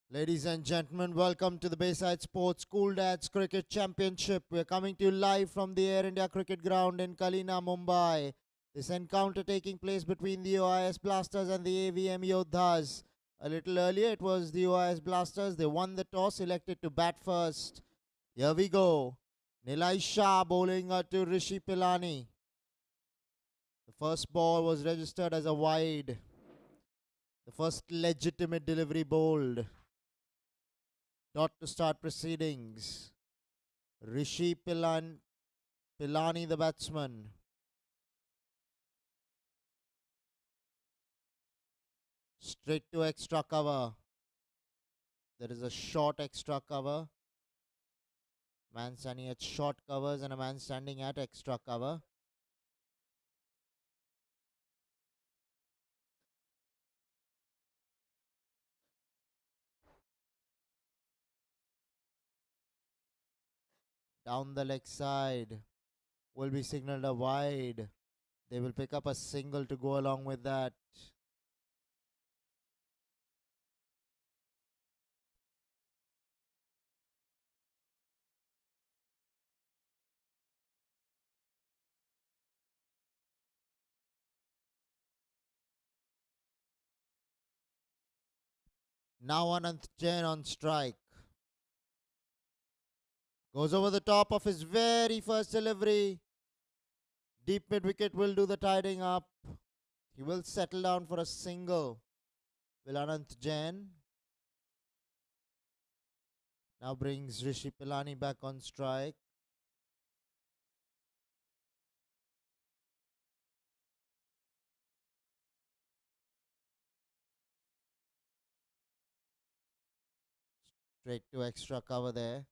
Ladies and gentlemen, welcome to the Bayside Sports School Dads Cricket Championship. We're coming to you live from the Air India Cricket Ground in KALINA, Mumbai. This encounter taking place between the OIS Blasters and the AVM Yoddhas. A little earlier, it was the OIS Blasters. They won the toss, elected to bat first. Here we go. Nilai Shah bowling to Rishi Pilani. The first ball was registered as a wide. The first legitimate delivery bowled. Dot to start proceedings. Pilani, the batsman. Straight to extra cover. There is a short extra cover. Man standing at short covers and a man standing at extra cover. Down the leg side will be signalled a wide. They will pick up a single to go along with that. Now Anant Jain on strike. Goes over the top of his very first delivery. Deep mid wicket will do the tidying up. He will settle down for a single. Will Anant Jain. Now brings Rishi Pilani back on strike. Straight to extra cover there.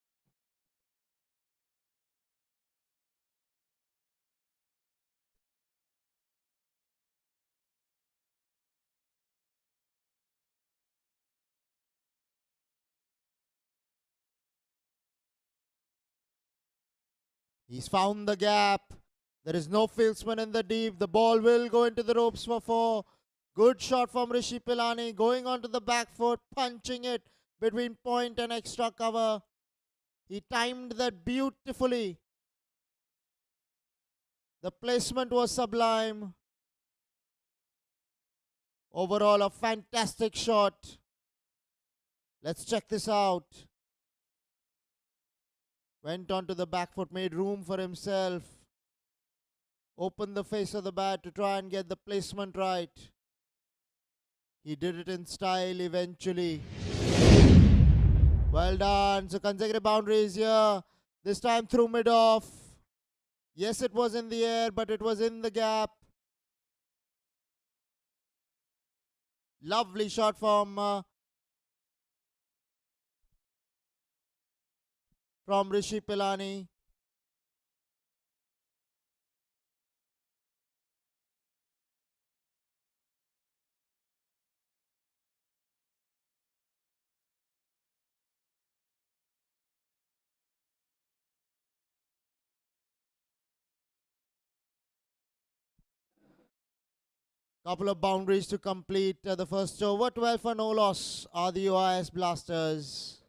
He's found the gap. There is no fieldsman in the deep. The ball will go into the ropes for four. Good shot from Rishi Pilani. Going onto the back foot, punching it between point and extra cover. He timed that beautifully. The placement was sublime. Overall, a fantastic shot. Let's check this out. Went onto the back foot, made room for himself. Opened the face of the bat to try and get the placement right. He did it in style eventually. Well done. So consecutive boundaries here. This time through mid-off. Yes, it was in the air, but it was in the gap. Lovely shot from Rishi Pilani. Couple of boundaries to complete the first over. 12 for no loss are the OIS Blasters.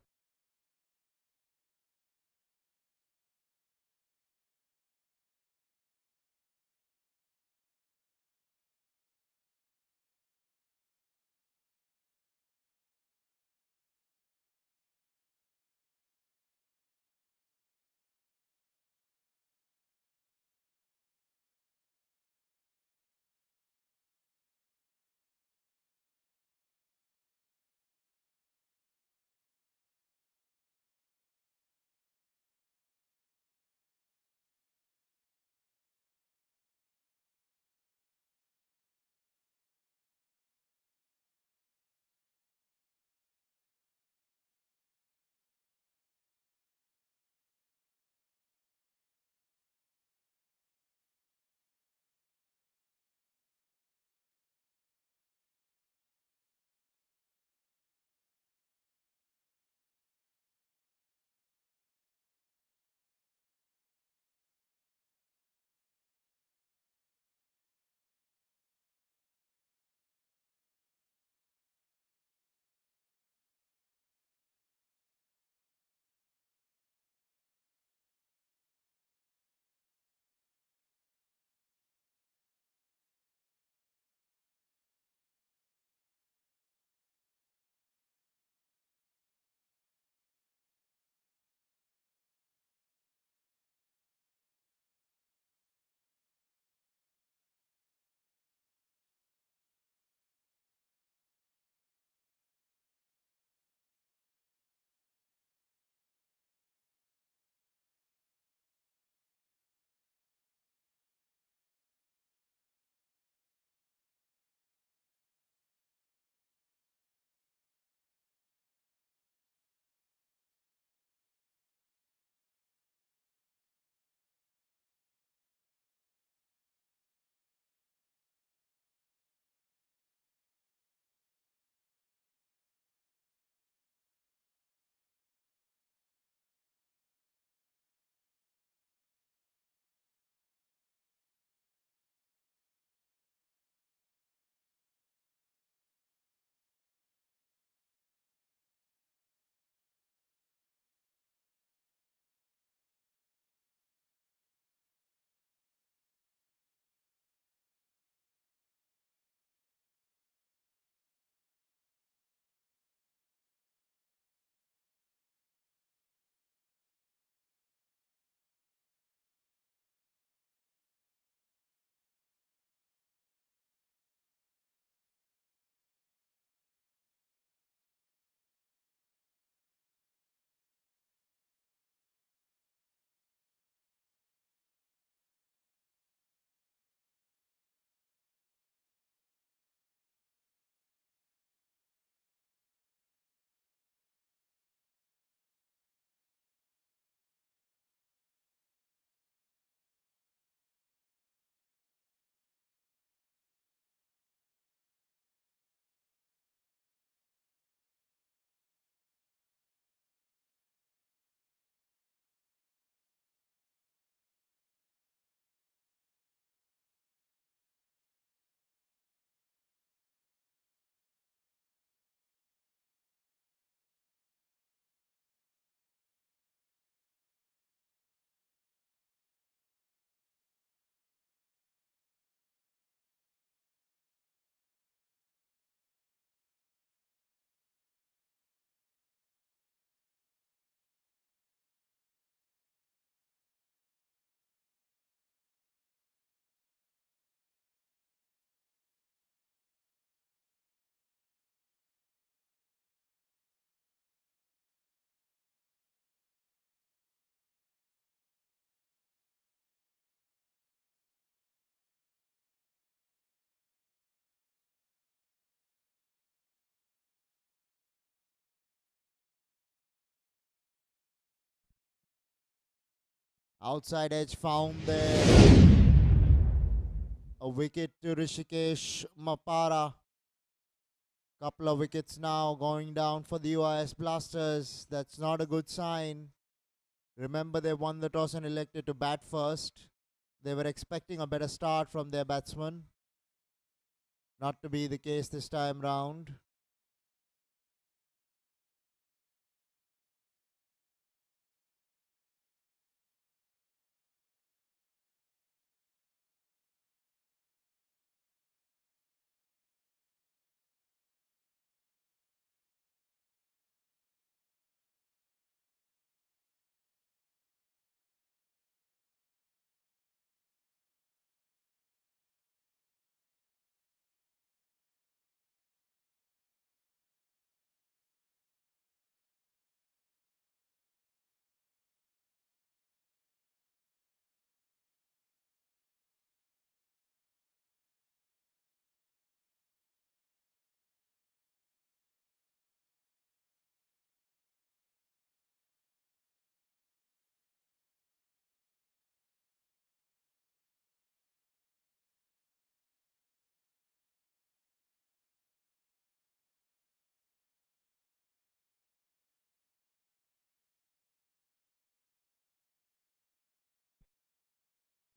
Outside edge found there. A wicket to Rishikesh Mapara. Couple of wickets now going down for the UIS Blasters. That's not a good sign. Remember, they won the toss and elected to bat first. They were expecting a better start from their batsmen. Not to be the case this time round.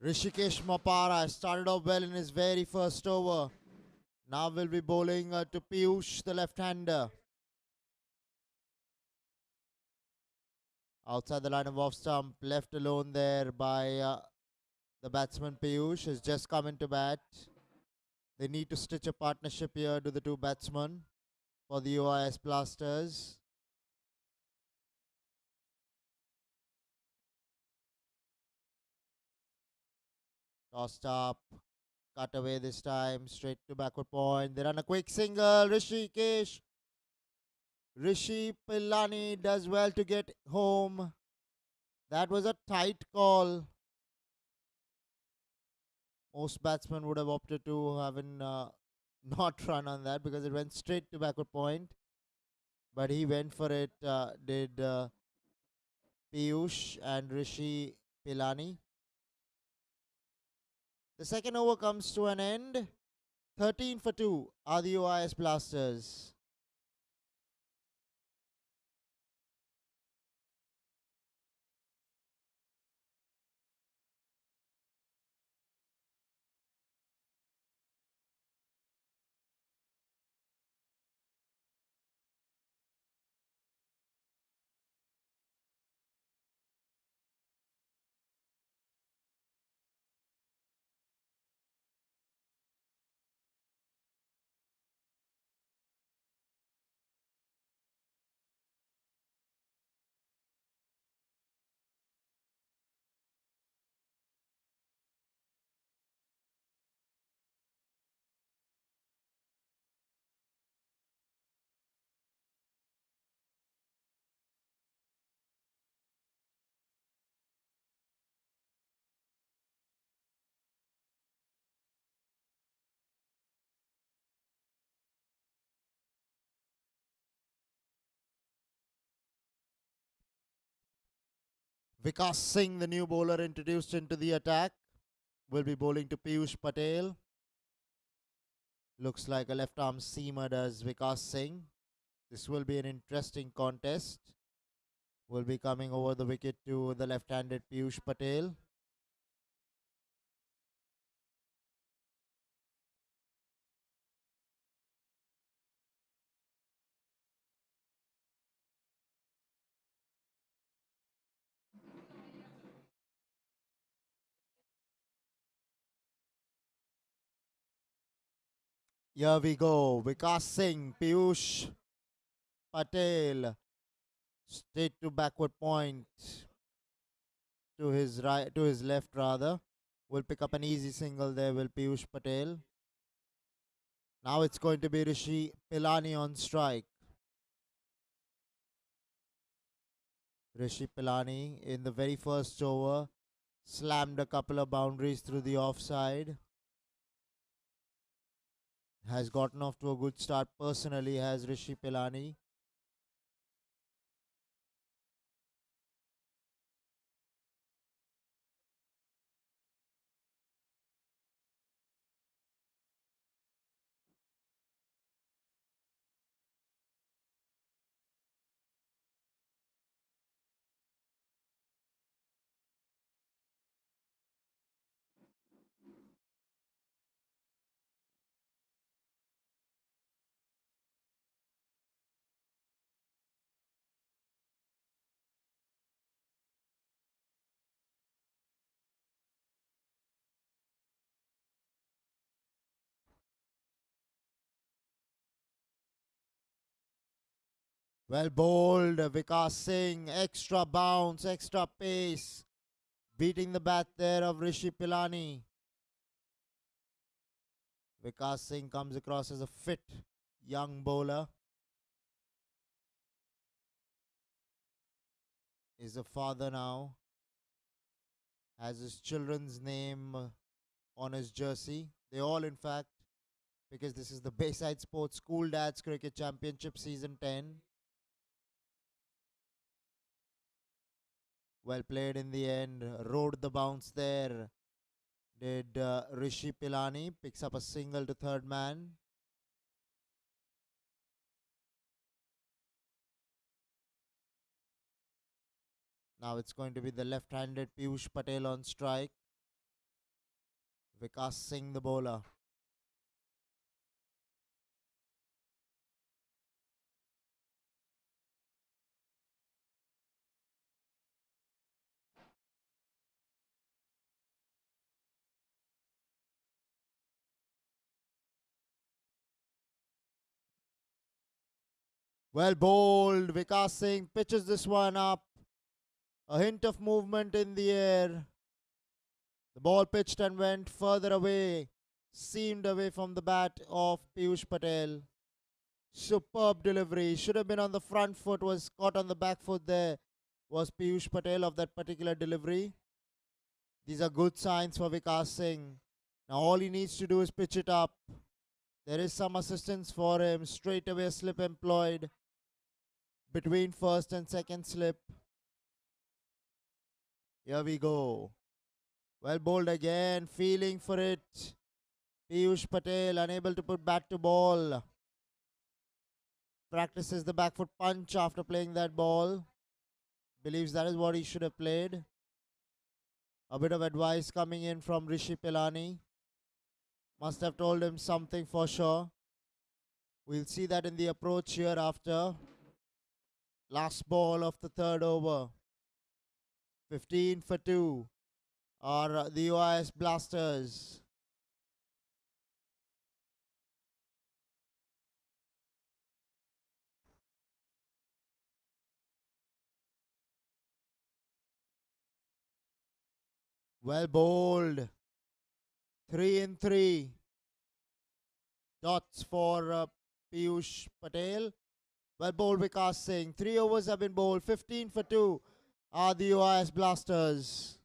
Rishikesh Mapara started off well in his very first over. Now will be bowling to Piyush, the left-hander. Outside the line of off stump, left alone there by the batsman Piyush, has just come into bat. They need to stitch a partnership here to the two batsmen for the UIS Blasters. Tossed up, cut away this time, straight to backward point. They run a quick single. Rishi Pillani does well to get home. That was a tight call. Most batsmen would have opted to have not run on that because it went straight to backward point. But he went for it, did Piyush and Rishi Pillani. The second over comes to an end. 13 for 2 are the UIS Blasters. Vikas Singh, the new bowler introduced into the attack, will be bowling to Piyush Patel. Looks like a left arm seamer does Vikas Singh. This will be an interesting contest. Will be coming over the wicket to the left-handed Piyush Patel. Here we go. Vikas Singh, Piyush Patel, straight to backward point to his right, to his left rather. Will pick up an easy single there. Will Piyush Patel. Now it's going to be Rishi Pilani on strike. Rishi Pilani in the very first over slammed a couple of boundaries through the offside. Has gotten off to a good start personally, has Rishi Pilani. Well bowled, Vikas Singh. Extra bounce, extra pace. Beating the bat there of Rishi Pilani. Vikas Singh comes across as a fit young bowler. Is a father now. Has his children's name on his jersey. They all, in fact, because this is the Bayside Sports School Dads Cricket Championship Season 10. Well played in the end. Rode the bounce there. Did Rishi Pilani. Picks up a single to third man. Now it's going to be the left-handed Piyush Patel on strike. Vikas Singh the bowler. Well bowled. Vikas Singh pitches this one up. A hint of movement in the air. The ball pitched and went further away. Seamed away from the bat of Piyush Patel. Superb delivery. Should have been on the front foot. Was caught on the back foot there. Was Piyush Patel of that particular delivery. These are good signs for Vikas Singh. Now all he needs to do is pitch it up. There is some assistance for him. Straight away slip employed between first and second slip. Here we go. Well bowled again. Feeling for it. Piyush Patel unable to put bat to ball. Practices the back foot punch after playing that ball. Believes that is what he should have played. A bit of advice coming in from Rishi Pilani. Must have told him something for sure. We'll see that in the approach here after. Last ball of the third over. 15 for 2 are the UIS Blasters. Well bowled. 3 in 3. Dots for Piyush Patel. Well bowled Vikas Singh. 3 overs have been bowled. 15 for 2 are the UIS Blasters.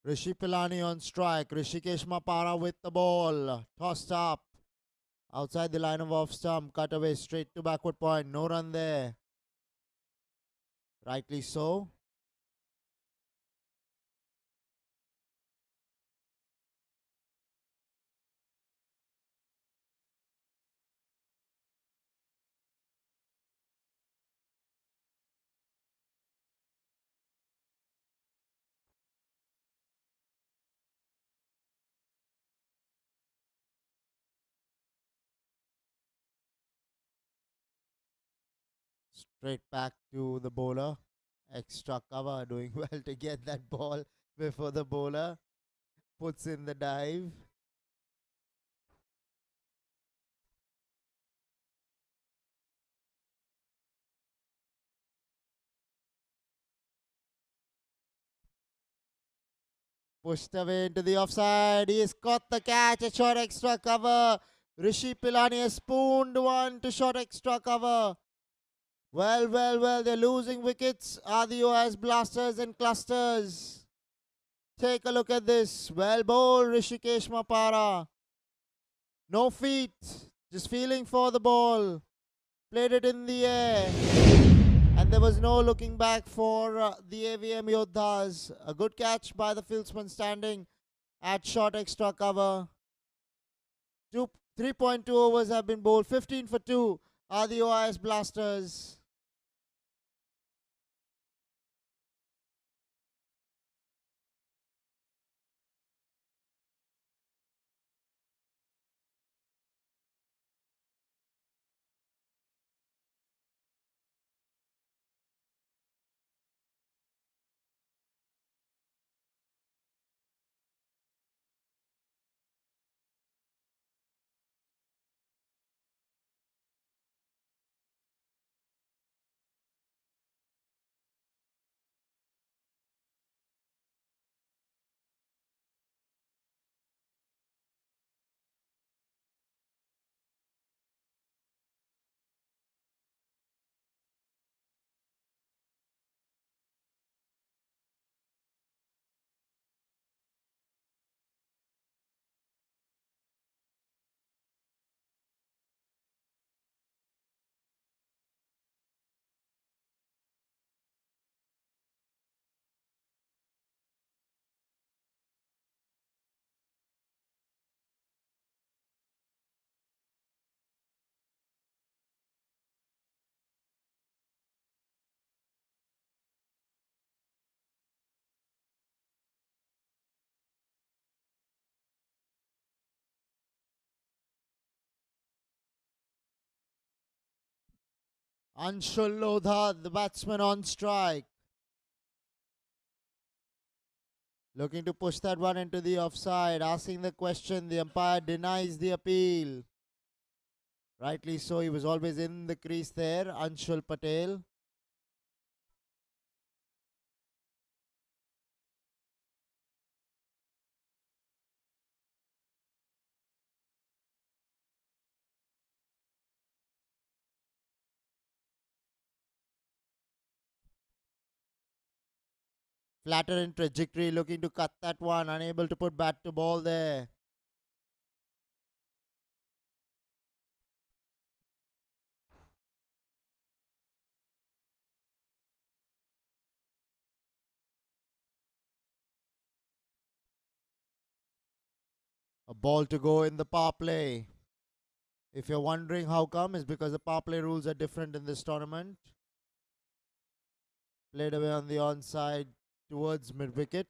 Rishi Pilani on strike. Rishikesh Mapara with the ball. Tossed up. Outside the line of off stump. Cut away straight to backward point. No run there. Rightly so. Straight back to the bowler. Extra cover, doing well to get that ball before the bowler puts in the dive. Pushed away into the offside. He's caught the catch. A short extra cover. Rishi Pilani has spooned one to short extra cover. Well, well, well. They're losing wickets. Are the OS blasters and clusters? Take a look at this. Well bowled, Rishikesh Mapara. No feet. Just feeling for the ball. Played it in the air. And there was no looking back for the AVM Yoddhas. A good catch by the fieldsman standing at short extra cover. 3.2 overs have been bowled. 15 for 2 are the OIS Blasters. Anshul Lodha, the batsman on strike. Looking to push that one into the offside. Asking the question, the umpire denies the appeal. Rightly so, he was always in the crease there, Anshul Patel. Flatter in trajectory, looking to cut that one, unable to put bat to ball there. A ball to go in the power play. If you're wondering how come, it's because the power play rules are different in this tournament. Played away on the onside towards mid wicket.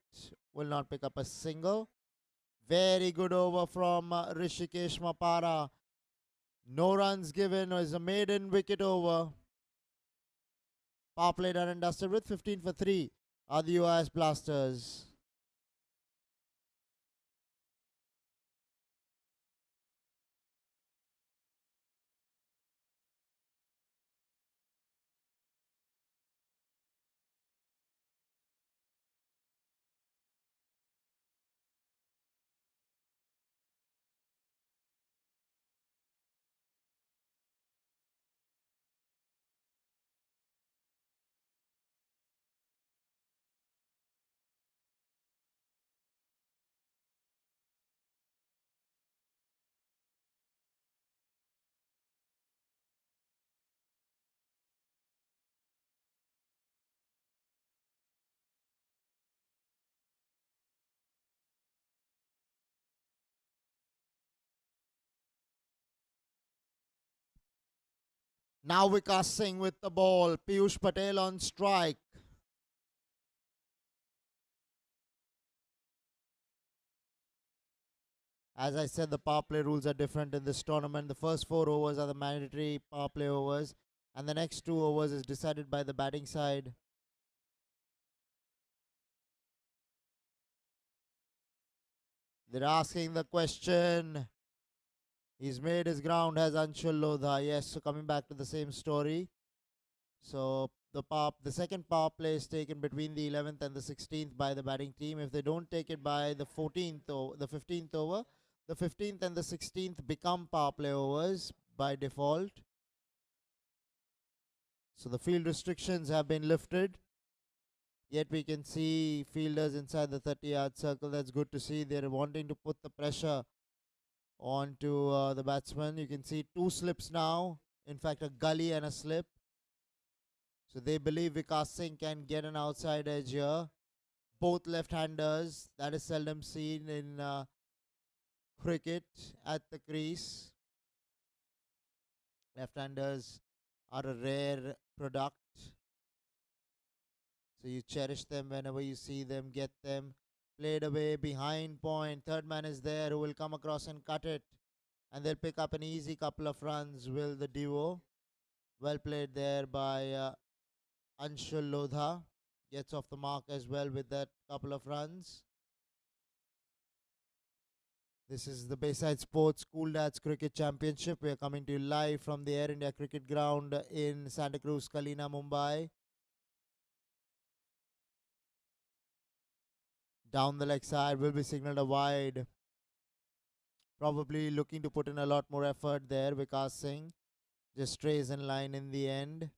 Will not pick up a single. Very good over from Rishikesh Mapara. No runs given. Is a maiden wicket over. Power play done and dusted with 15 for 3 are the US Blasters. Now Vikas Singh with the ball. Piyush Patel on strike. As I said, the power play rules are different in this tournament. The first 4 overs are the mandatory power play overs. And the next 2 overs is decided by the batting side. They're asking the question. He's made his ground, has Anshul Lodha. Yes, so coming back to the same story. So the second power play is taken between the 11th and the 16th by the batting team. If they don't take it by the 14th or the 15th over, the 15th and the 16th become power play overs by default. So the field restrictions have been lifted. Yet we can see fielders inside the 30-yard circle. That's good to see. They're wanting to put the pressure onto the batsman. You can see 2 slips now. In fact, a gully and a slip. So they believe Vikas Singh can get an outside edge here. Both left-handers. That is seldom seen in cricket at the crease. Left-handers are a rare product. So you cherish them whenever you see them, get them. Played away behind point. Third man is there who will come across and cut it. And they'll pick up an easy couple of runs, will the duo. Well played there by Anshul Lodha. Gets off the mark as well with that couple of runs. This is the Bayside Sports School Dads Cricket Championship. We are coming to you live from the Air India Cricket Ground in Santa Cruz, KALINA, Mumbai. Down the leg side will be signalled a wide. Probably looking to put in a lot more effort there. Vikas Singh just strays in line in the end.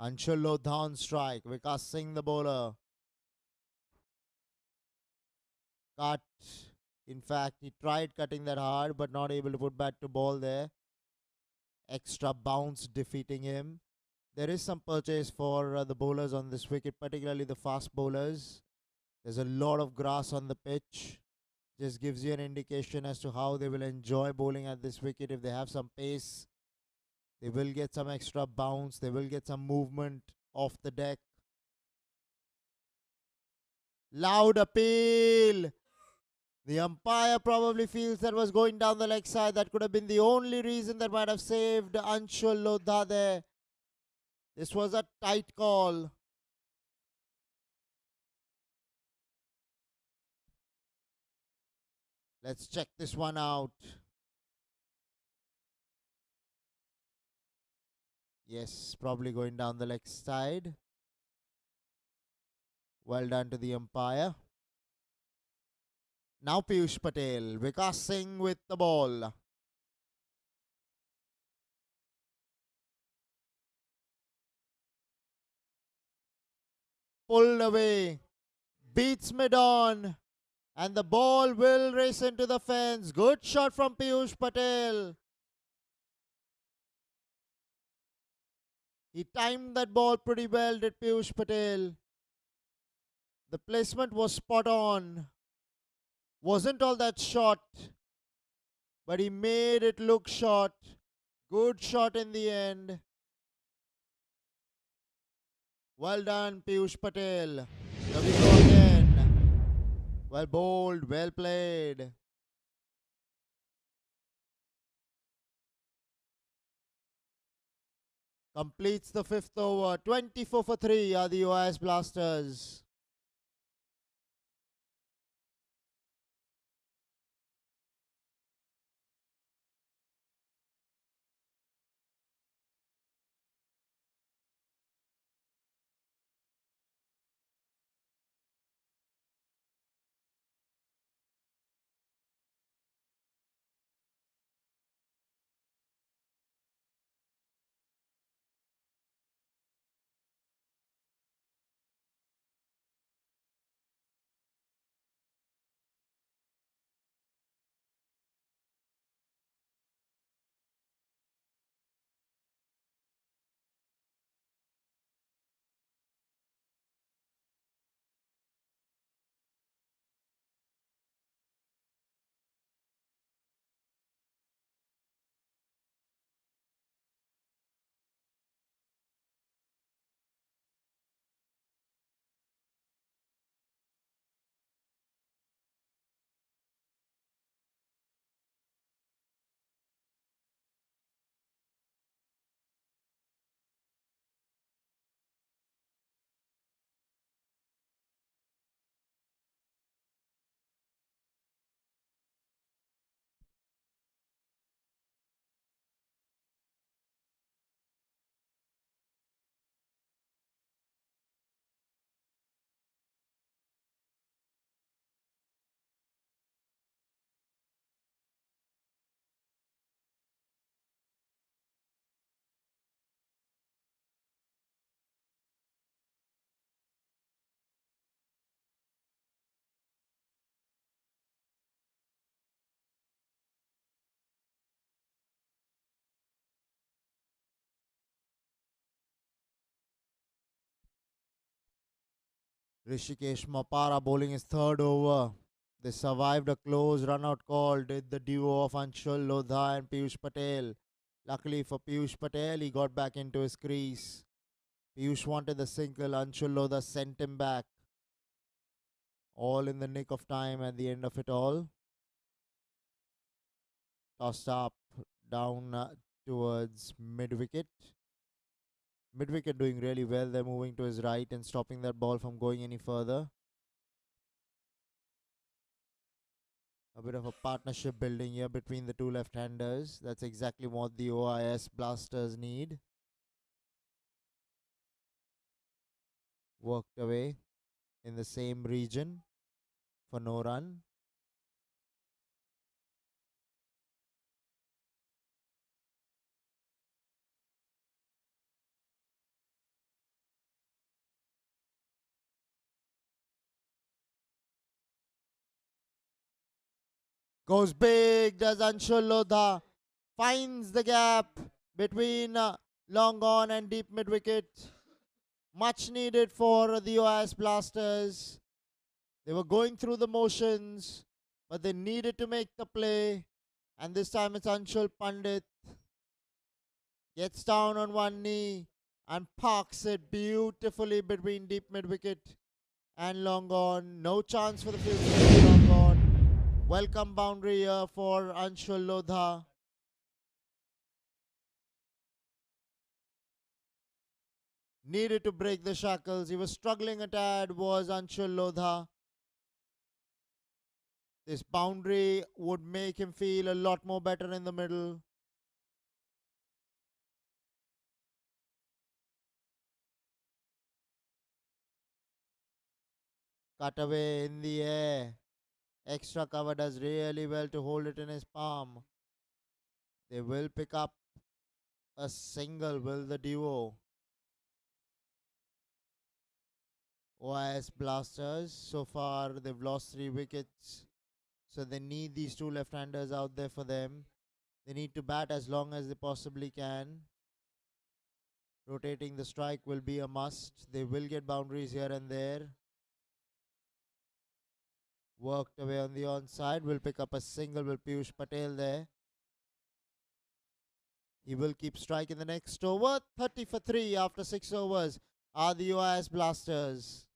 Anshul Lodha on strike. Vikas Singh the bowler. Cut. In fact, he tried cutting that hard but not able to put back to ball there. Extra bounce defeating him. There is some purchase for the bowlers on this wicket, particularly the fast bowlers. There's a lot of grass on the pitch. Just gives you an indication as to how they will enjoy bowling at this wicket. If they have some pace, they will get some extra bounce. They will get some movement off the deck. Loud appeal. The umpire probably feels that was going down the leg side. That could have been the only reason that might have saved Anshul Lodha there. This was a tight call. Let's check this one out. Yes, probably going down the leg side. Well done to the umpire. Now Piyush Patel. Vikas Singh with the ball. Pulled away. Beats mid-on. And the ball will race into the fence. Good shot from Piyush Patel. He timed that ball pretty well, did Piyush Patel. The placement was spot on. Wasn't all that short, but he made it look short. Good shot in the end. Well done, Piyush Patel. Here we go again. Well bowled, well played. Completes the 5th over. 24 for 3 are the Yodas Blasters. Rishikesh Mapara bowling his third over. They survived a close run-out call, did the duo of Anshul Lodha and Piyush Patel. Luckily for Piyush Patel, he got back into his crease. Piyush wanted the single, Anshul Lodha sent him back. All in the nick of time at the end of it all. Tossed up, down towards mid-wicket. Mid-wicket doing really well. They're moving to his right and stopping that ball from going any further. A bit of a partnership building here between the two left-handers. That's exactly what the OIS Blasters need. Worked away in the same region for no run. Goes big, does Anshul Lodha. Finds the gap between long on and deep mid-wicket. Much needed for the OIS Blasters. They were going through the motions, but they needed to make the play. And this time it's Anshul Pandit. Gets down on one knee and parks it beautifully between deep mid-wicket and long on. No chance for the field long on. Welcome boundary here for Anshul Lodha. Needed to break the shackles. He was struggling a tad, was Anshul Lodha. This boundary would make him feel a lot more better in the middle. Cut away in the air. Extra cover does really well to hold it in his palm. They will pick up a single, will the duo. OIS Blasters, so far they've lost 3 wickets. So they need these two left-handers out there for them. They need to bat as long as they possibly can. Rotating the strike will be a must. They will get boundaries here and there. Worked away on the onside. Will pick up a single with Piyush Patel there. He will keep striking the next over. 30 for 3 after 6 overs are the OIS Blasters.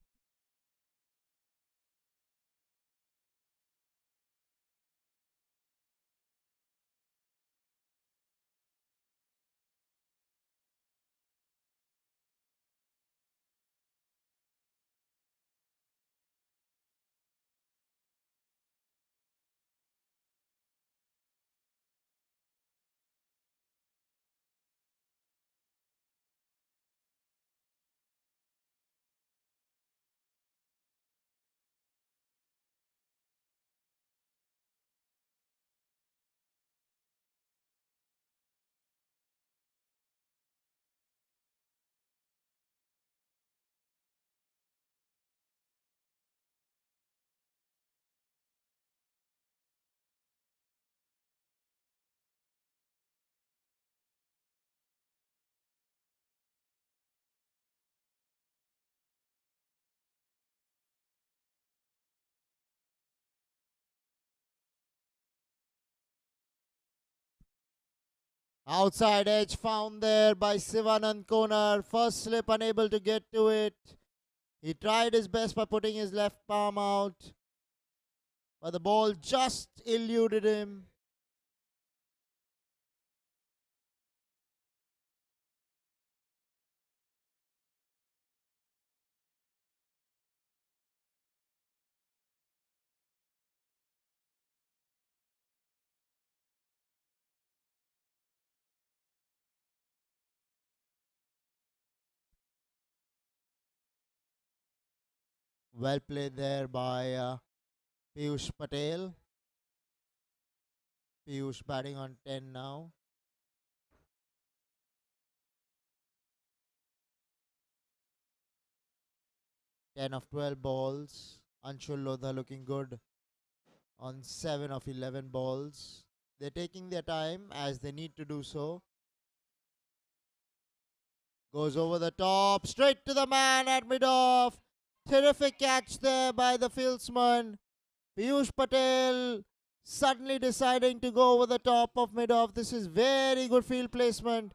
Outside edge found there by Sivaranthan corner. First slip unable to get to it. He tried his best by putting his left palm out, but the ball just eluded him. Well played there by Piyush Patel. Piyush batting on 10 now. 10 of 12 balls. Anshul Lodha looking good on 7 of 11 balls. They're taking their time as they need to do so. Goes over the top, straight to the man at mid-off. Terrific catch there by the fieldsman. Piyush Patel suddenly deciding to go over the top of mid-off. This is very good field placement.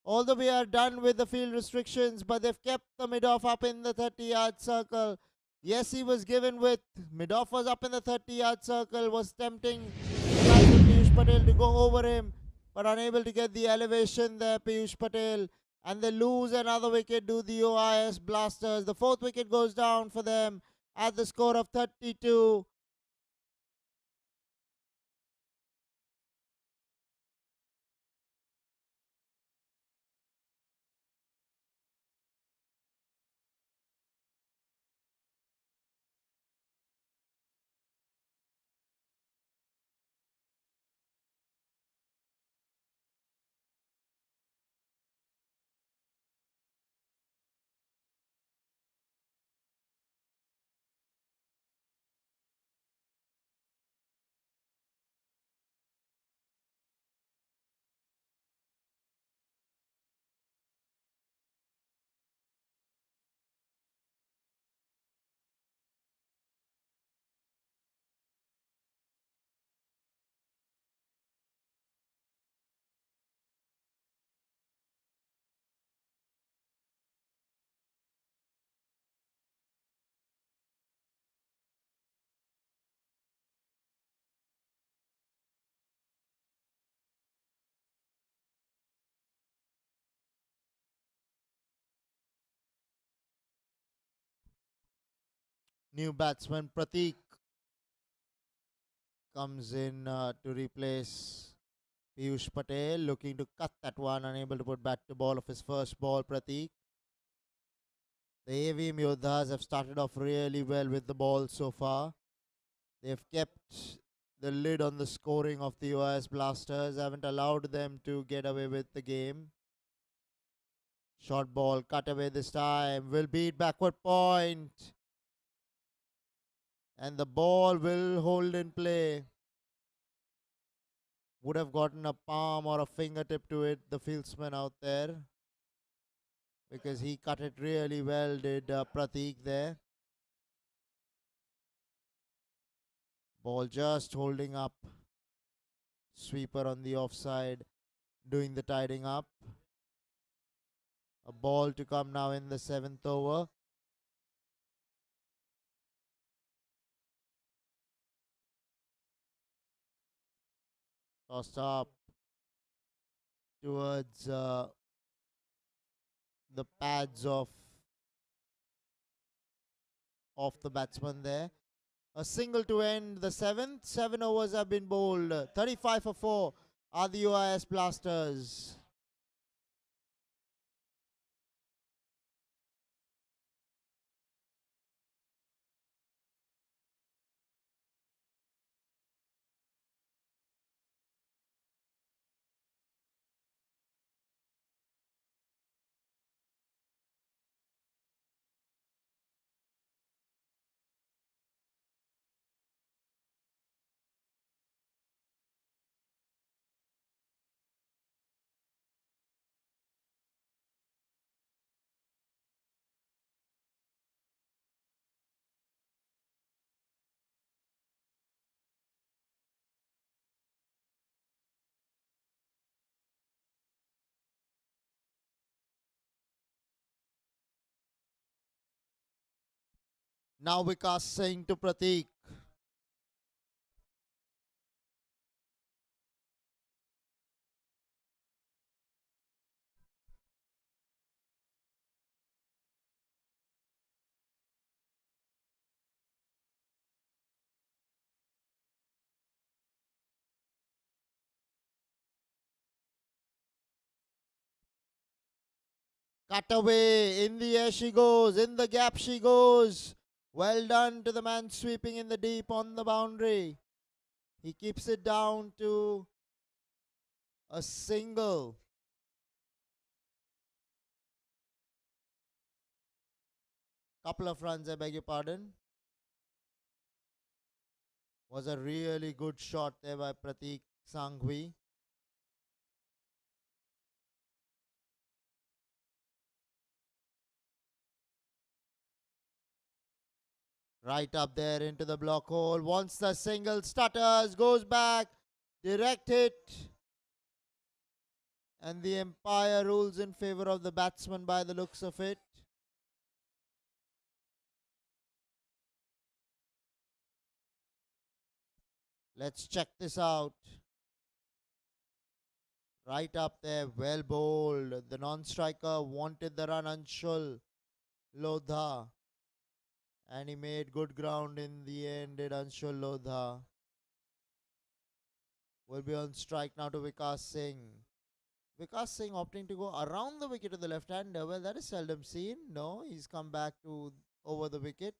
Although we are done with the field restrictions, but they've kept the mid-off up in the 30-yard circle. Yes, he was given with. Mid-off was up in the 30-yard circle, was tempting Piyush Patel to go over him, but unable to get the elevation there, Piyush Patel. And they lose another wicket to the OIS Blasters. The fourth wicket goes down for them at the score of 32. New batsman Pratik comes in to replace Piyush Patel, looking to cut that one, unable to put bat to ball of his first ball, Pratik. The AVM Yoddhas have started off really well with the ball so far. They've kept the lid on the scoring of the OIS Blasters, haven't allowed them to get away with the game. Short ball, cut away this time, will beat backward point. And the ball will hold in play. Would have gotten a palm or a fingertip to it, the fieldsman out there, because he cut it really well, did Pratik there. Ball just holding up. Sweeper on the offside, doing the tidying up. A ball to come now in the 7th over. Tossed up towards the pads of the batsman there. A single to end the 7th. 7 overs have been bowled. 35 for 4 are the OIS Blasters. Now Vikas saying to Pratik. Cut away. In the air she goes. In the gap she goes. Well done to the man sweeping in the deep on the boundary. He keeps it down to a single. Couple of runs, I beg your pardon. Was a really good shot there by Pratik Sanghvi. Right up there into the block hole. Wants the single, stutters, goes back, direct hit. And the umpire rules in favor of the batsman by the looks of it. Let's check this out. Right up there, well bowled. The non-striker wanted the run, Anshul Lodha. And he made good ground in the end, did Anshul Lodha. Will be on strike now to Vikas Singh. Vikas Singh opting to go around the wicket to the left-hander. Well, that is seldom seen. No, he's come back to over the wicket.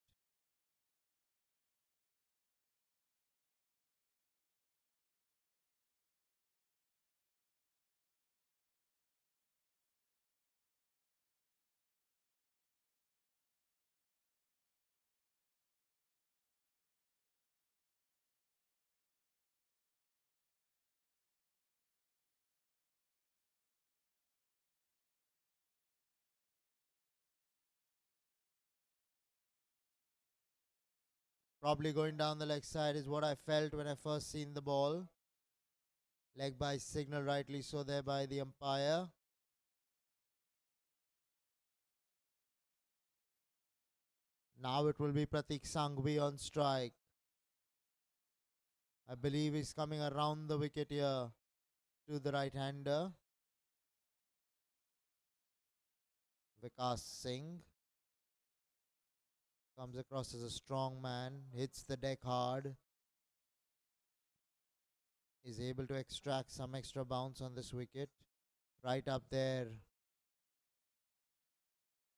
Probably going down the leg side is what I felt when I first seen the ball. Leg by signal, rightly so there by the umpire. Now it will be Pratik Sanghvi on strike. I believe he's coming around the wicket here to the right-hander. Vikas Singh comes across as a strong man, hits the deck hard, is able to extract some extra bounce on this wicket. Right up there,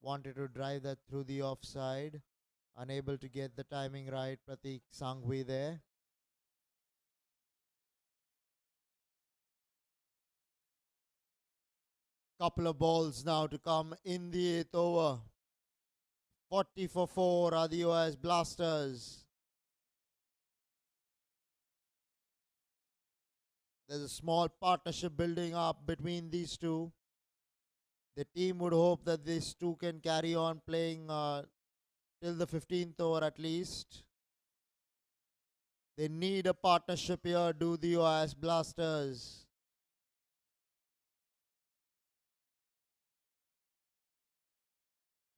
wanted to drive that through the offside, unable to get the timing right. Pratik Sanghvi there. Couple of balls now to come in the 8th over. 40 for 4 are the Yodas Blasters. There's a small partnership building up between these two. The team would hope that these two can carry on playing till the 15th over at least. They need a partnership here, do the Yodas Blasters.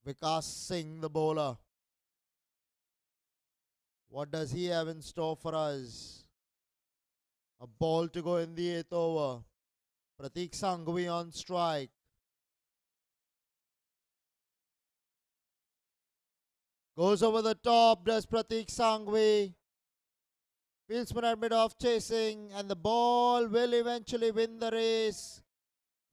Vikas Singh, the bowler. What does he have in store for us? A ball to go in the 8th over. Pratik Sanghvi on strike. Goes over the top, does Pratik Sanghvi. Fieldsman at mid-off chasing, and the ball will eventually win the race.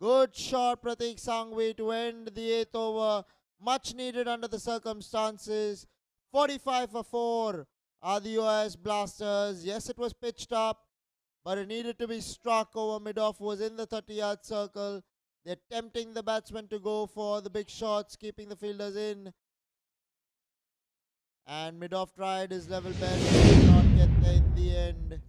Good shot, Pratik Sanghvi, to end the 8th over. Much needed under the circumstances. 45 for 4 are the Yodas Blasters. Yes, it was pitched up, but it needed to be struck over mid-off, was in the 30-yard circle. They're tempting the batsmen to go for the big shots, keeping the fielders in. And mid-off tried his level best, did not get there in the end.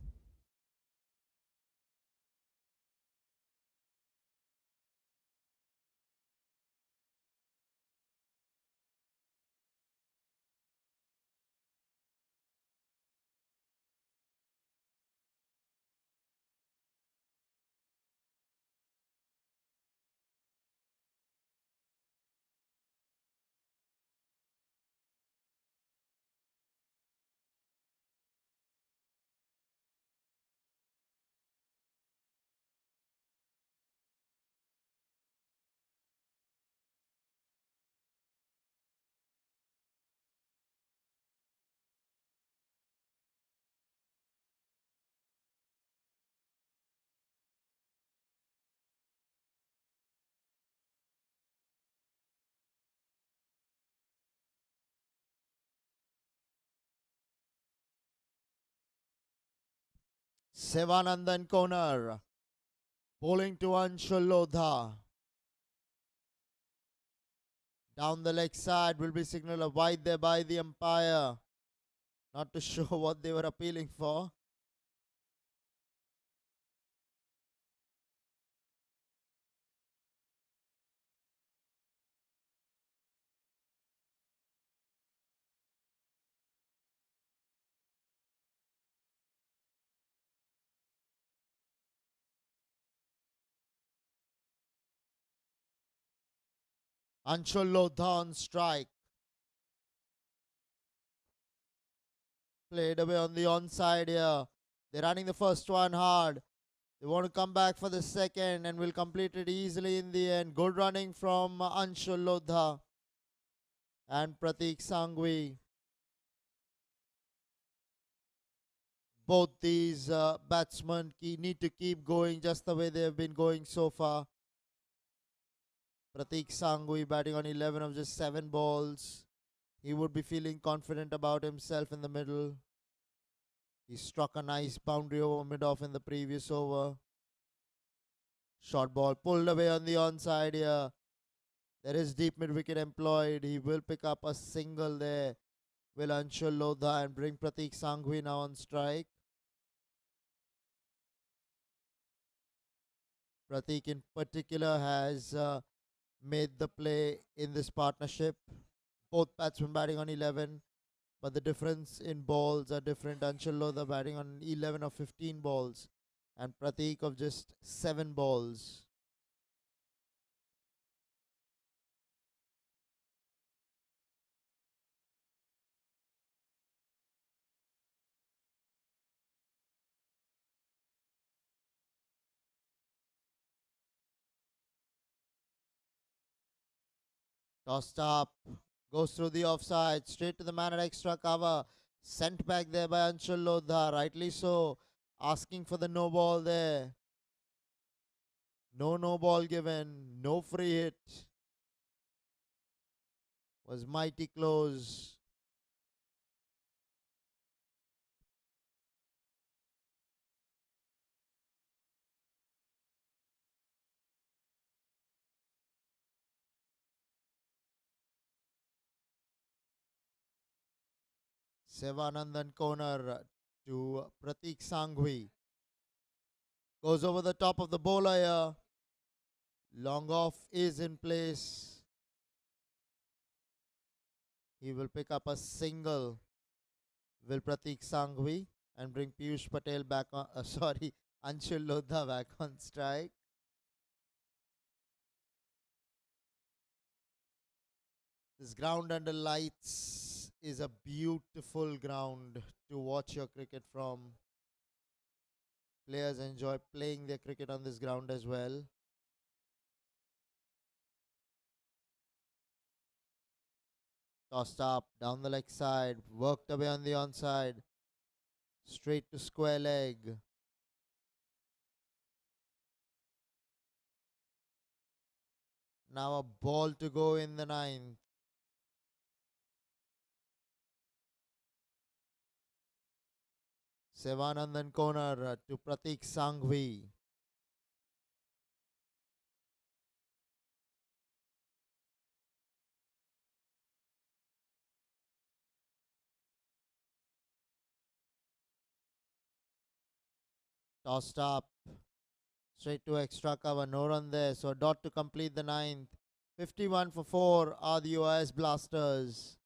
Sivaranthan corner. Bowling to Anshul Lodha. Down the leg side will be signal of wide there by the umpire. Not to show what they were appealing for. Anshul Lodha on strike. Played away on the onside here. They're running the first one hard. They want to come back for the second and will complete it easily in the end. Good running from Anshul Lodha and Pratik Sangvi. Both these batsmen need to keep going just the way they have been going so far. Pratik Sangvi batting on 11 of just 7 balls. He would be feeling confident about himself in the middle. He struck a nice boundary over mid-off in the previous over. Short ball pulled away on the onside here. There is deep mid-wicket employed. He will pick up a single there. Will Anshul Lodha and bring Pratik Sangvi now on strike. Pratik in particular has made the play in this partnership. Both batsmen batting on 11, but the difference in balls are different. Anshul Lodha batting on 11 of 15 balls and Pratik of just 7 balls. Tossed up, goes through the offside, straight to the man at extra cover. Sent back there by Anshul Lodha, rightly so. Asking for the no ball there. No ball given, no free hit. Was mighty close. Sivaranthan corner to Pratik Sangvi. Goes over the top of the bowler here. Long off is in place. He will pick up a single. Will Pratik Sangvi and bring Piyush Patel back on. Sorry, Anshul Lodha back on strike. This ground under lights is a beautiful ground to watch your cricket from. Players enjoy playing their cricket on this ground as well. Tossed up down the leg side, worked away on the onside, straight to square leg. Now a ball to go in the ninth. Sivanandan corner to Pratik Sangvi. Tossed up, straight to extra cover, no run there. So a dot to complete the ninth. 51 for 4 are the US Blasters.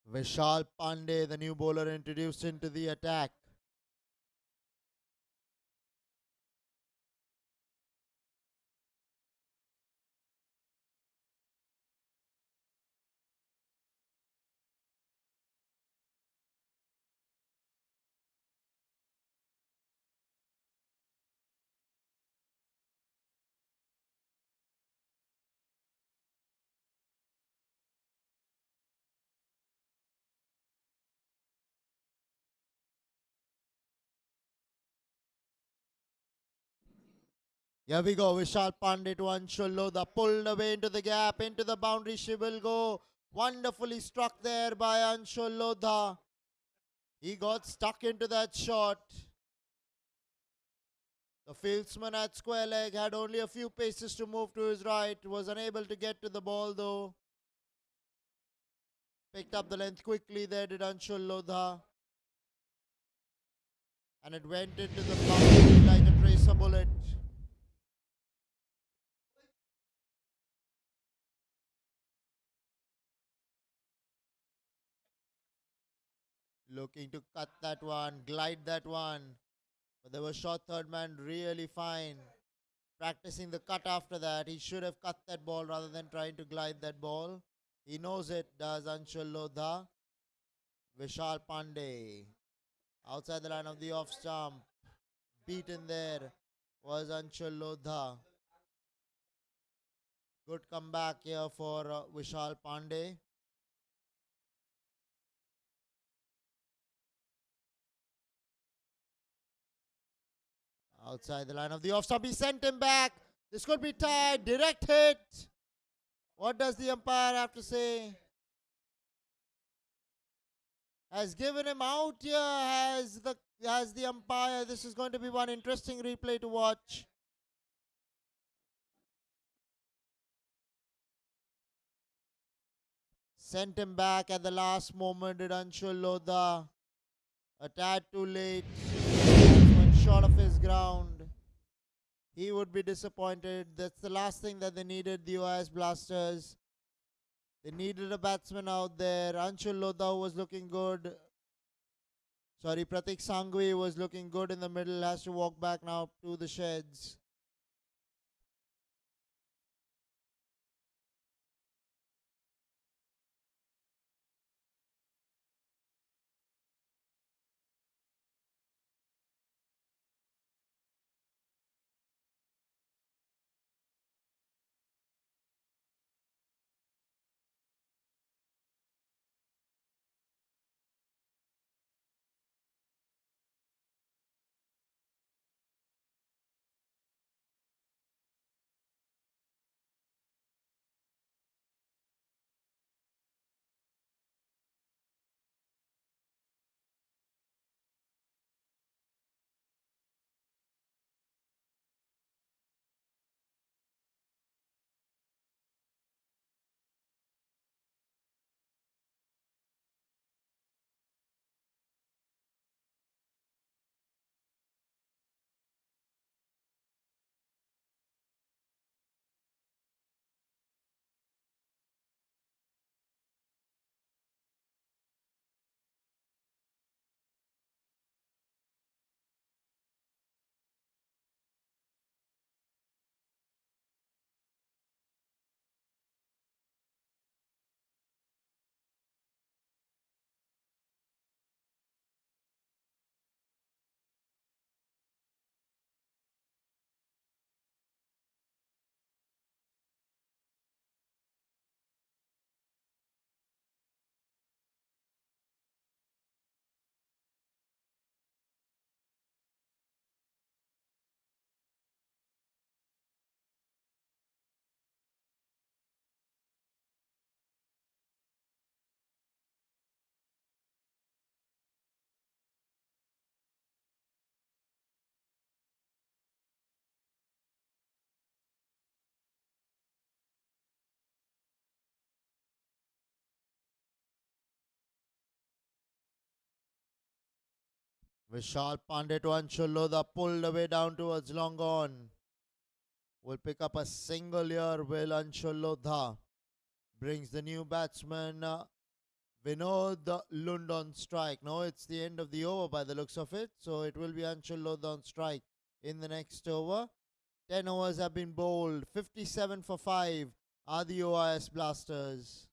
Vishal Pandey, the new bowler introduced into the attack. Here we go. Vishal Pandey to Anshul Lodha. Pulled away into the gap. Into the boundary. She will go. Wonderfully struck there by Anshul Lodha. He got stuck into that shot. The fieldsman at square leg had only a few paces to move to his right. Was unable to get to the ball though. Picked up the length quickly there did Anshul Lodha. And it went into the boundary like a tracer bullet. Looking to cut that one, glide that one. But there was shot third man really fine. Practicing the cut after that. He should have cut that ball rather than trying to glide that ball. He knows it, does Anshul Lodha. Vishal Pandey. Outside the line of the off stump. Beaten there was Anshul Lodha. Good comeback here for Vishal Pandey. Outside the line of the off stump. He sent him back. This could be tied. Direct hit. What does the umpire have to say? Has given him out here. Has the umpire. This is going to be one interesting replay to watch. Sent him back at the last moment. Did Anshul Lodha. A tad too late. Went short of his ground. He would be disappointed. That's the last thing that they needed, the OIS Blasters. They needed a batsman out there. Anshul Lodha was looking good. Sorry, Pratik Sangvi was looking good in the middle. Has to walk back now to the sheds. Vishal Pandey to Anshul Lodha, pulled away down towards long on. Will pick up a single here. Will Anshul Lodha brings the new batsman Vinod Lund on strike. No, it's the end of the over by the looks of it. So it will be Anshul Lodha on strike in the next over. 10 overs have been bowled. 57 for 5 are the OIS Blasters.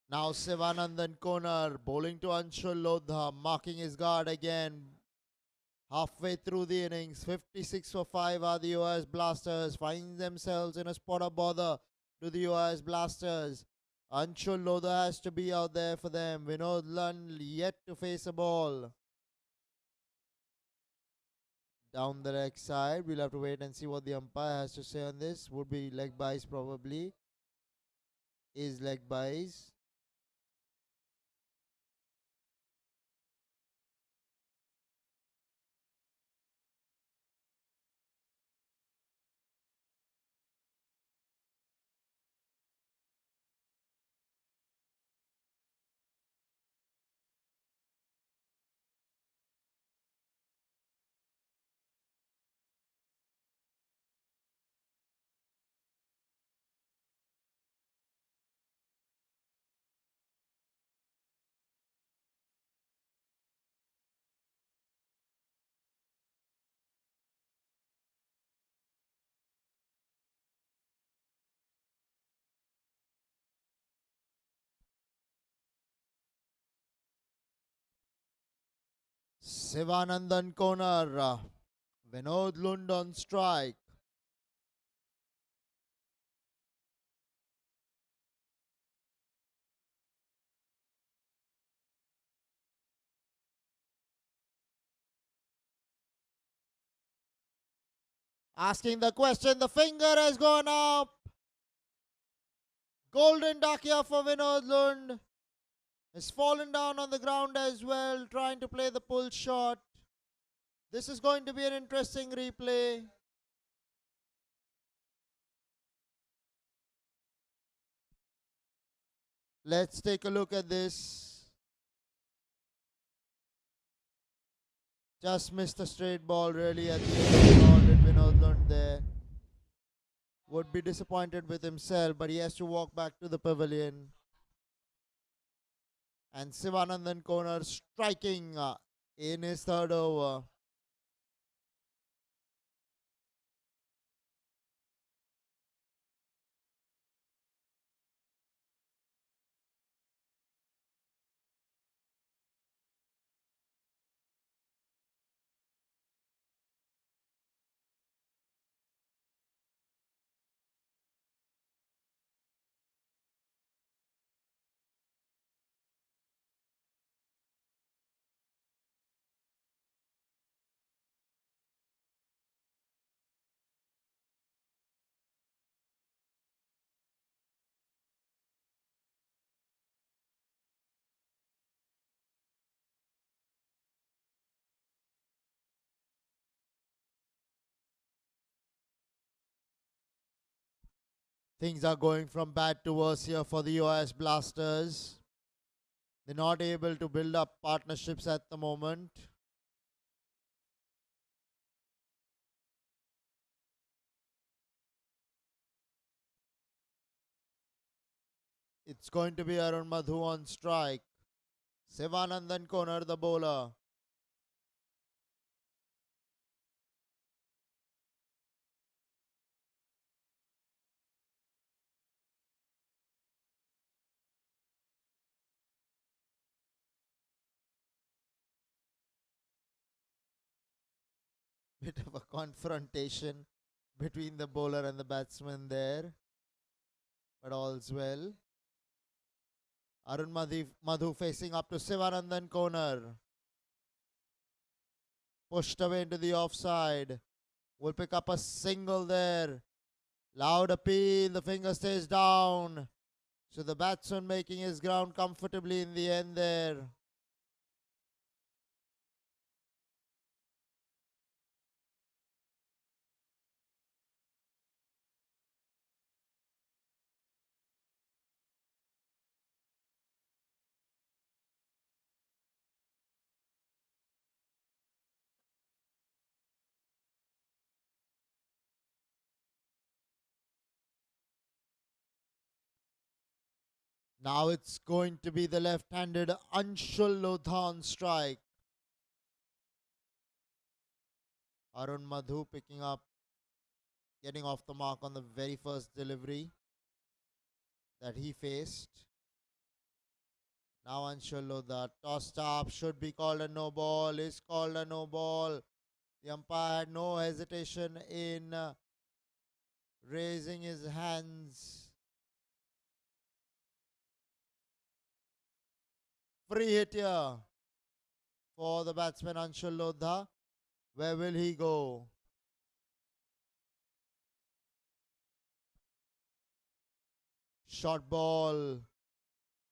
Now Sivaranthan corner bowling to Anshul Lodha, marking his guard again. Halfway through the innings, 56 for 5 are the OIS Blasters. Find themselves in a spot of bother to the OIS Blasters. Anshul Lodha has to be out there for them. Vinod Lund yet to face a ball. Down the leg side, we'll have to wait and see what the umpire has to say on this. Would be leg byes probably. Is leg byes. Sivanandan corner. Vinod Lund on strike. Asking the question, the finger has gone up. Golden Dakia for Vinod Lund. Has fallen down on the ground as well, trying to play the pull shot. This is going to be an interesting replay. Let's take a look at this. Just missed a straight ball really at the end of the ball with Vinod Lund there. Would be disappointed with himself, but he has to walk back to the pavilion. And Sivanandan corner striking in his third over. Things are going from bad to worse here for the OIS Blasters. They're not able to build up partnerships at the moment. It's going to be Arun Madhu on strike. Sivanandan corner, the bowler. Bit of a confrontation between the bowler and the batsman there, but all's well. Madhu facing up to Sivaranthan corner. Pushed away into the offside. Will pick up a single there. Loud appeal. The finger stays down. So the batsman making his ground comfortably in the end there. Now it's going to be the left-handed Anshul Lodha strike. Arun Madhu picking up, getting off the mark on the very first delivery that he faced. Now Anshul Lodha tossed up, should be called a no ball, is called a no ball. The umpire had no hesitation in raising his hands. Free hit here for the batsman Anshul Lodha. Where will he go? Short ball.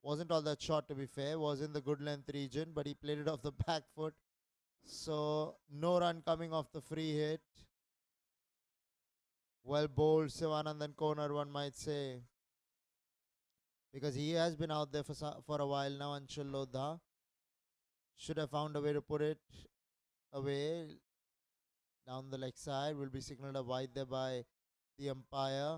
Wasn't all that short, to be fair. Was in the good length region, but he played it off the back foot. So no run coming off the free hit. Well bowled, Sivanandan corner, one might say, because he has been out there for a while now. Anshul Lodha should have found a way to put it away down the leg side. Will be signalled a wide there by the umpire.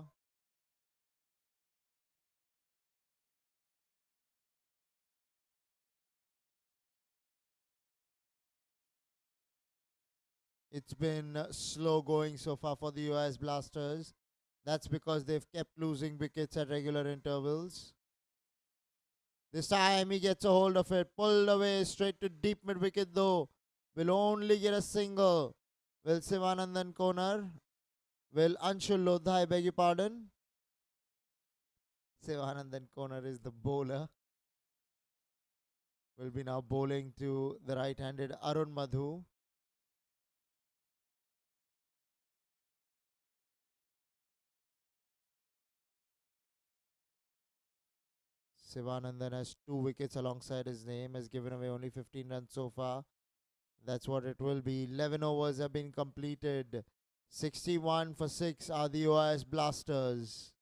It's been slow going so far for the US Blasters. That's because they've kept losing wickets at regular intervals. This time he gets a hold of it, pulled away straight to deep mid wicket though. Will only get a single. Will Sivanandan corner? Will Anshul Lodha, I beg your pardon? Sivanandan corner is the bowler. Will be now bowling to the right-handed Arun Madhu. Sivanandan has 2 wickets alongside his name, has given away only 15 runs so far. That's what it will be. 11 overs have been completed. 61 for 6 are the US Blasters.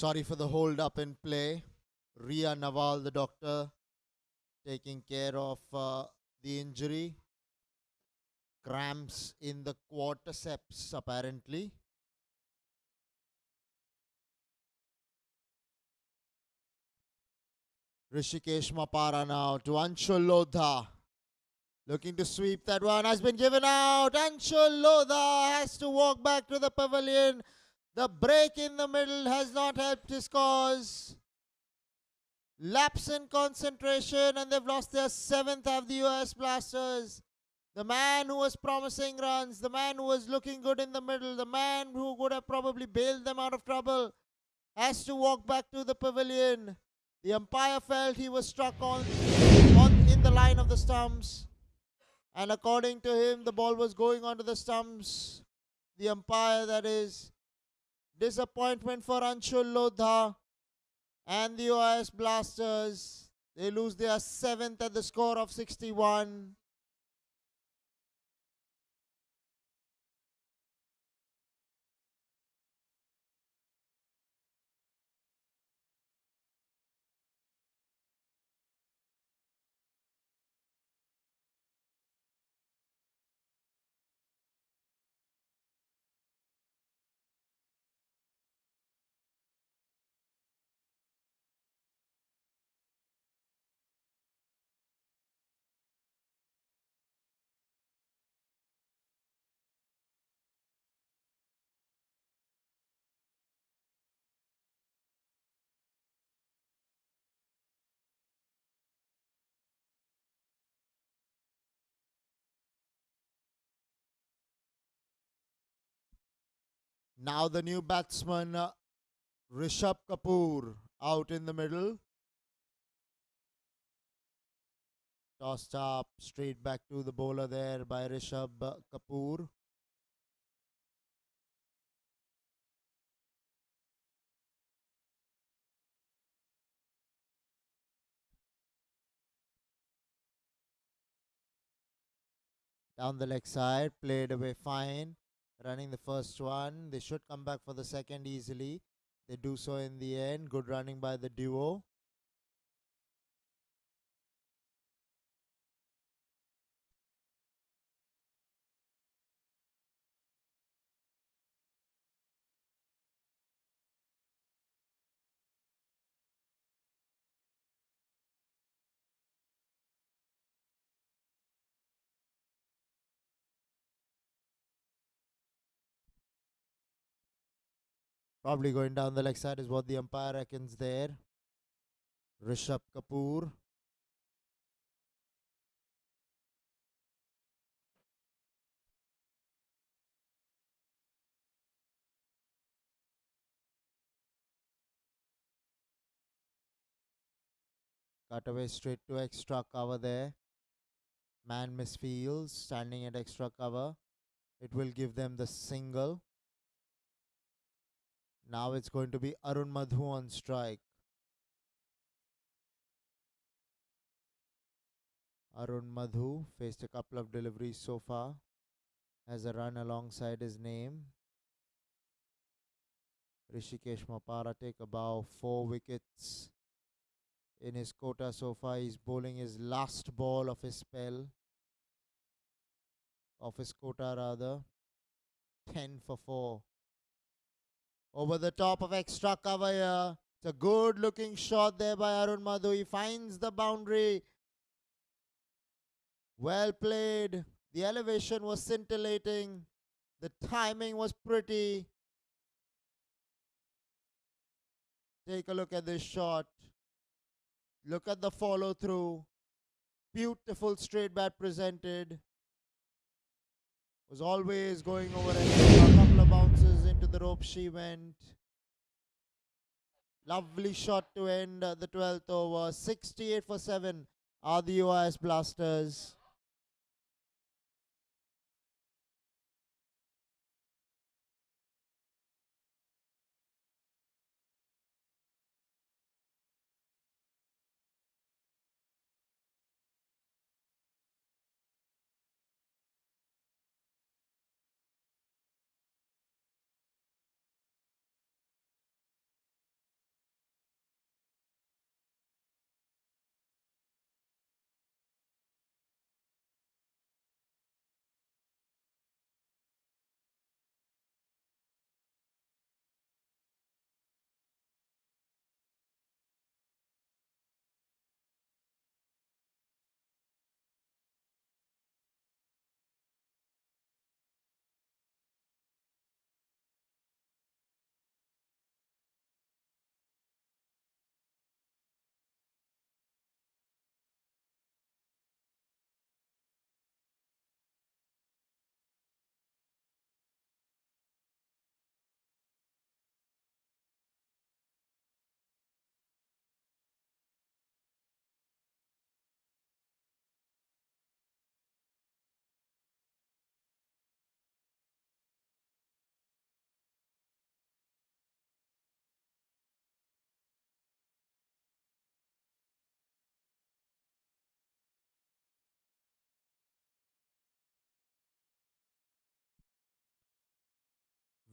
Sorry for the hold up in play. Ria Nawal, the doctor, taking care of the injury. Cramps in the quadriceps, apparently. Rishikesh Mapara now to Anshul Lodha. Looking to sweep that one. Has been given out. Anshul Lodha has to walk back to the pavilion. The break in the middle has not helped his cause. Lapse in concentration, and they've lost their 7th of the US Blasters. The man who was promising runs, the man who was looking good in the middle, the man who would have probably bailed them out of trouble, has to walk back to the pavilion. The umpire felt he was struck in the line of the stumps, and according to him, the ball was going onto the stumps. The umpire, that is. Disappointment for Anshul Lodha and the OIS Blasters. They lose their 7th at the score of 61. Now the new batsman, Rishabh Kapoor, out in the middle. Tossed up, straight back to the bowler there by Rishabh Kapoor. Down the leg side, played away fine. Running the first one. They should come back for the second easily. They do so in the end. Good running by the duo. Probably going down the leg side is what the umpire reckons there. Rishabh Kapoor. Cut away straight to extra cover there. Man misfields, standing at extra cover. It will give them the single. Now it's going to be Arun Madhu on strike. Arun Madhu faced a couple of deliveries so far. Has a run alongside his name. Rishikesh Mapara take about 4 wickets in his quota so far. He's bowling his last ball of his spell. Of his quota rather. 10 for 4. Over the top of extra cover here. It's a good looking shot there by Arun Madhu. He finds the boundary. Well played. The elevation was scintillating. The timing was pretty. Take a look at this shot. Look at the follow through. Beautiful straight bat presented. Was always going over a couple of bounces into the rope she went. Lovely shot to end the 12th over. 68 for 7 are the OIS Blasters.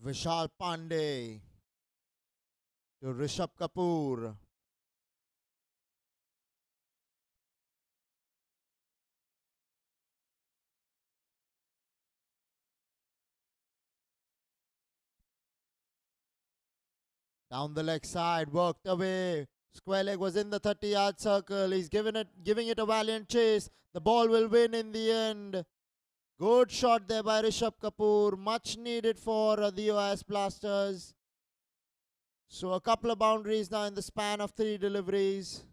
Vishal Pandey to Rishabh Kapoor. Down the leg side, worked away. Square leg was in the 30-yard circle. He's giving it a valiant chase. The ball will win in the end. Good shot there by Rishabh Kapoor. Much needed for the OIS Blasters. So a couple of boundaries now in the span of 3 deliveries.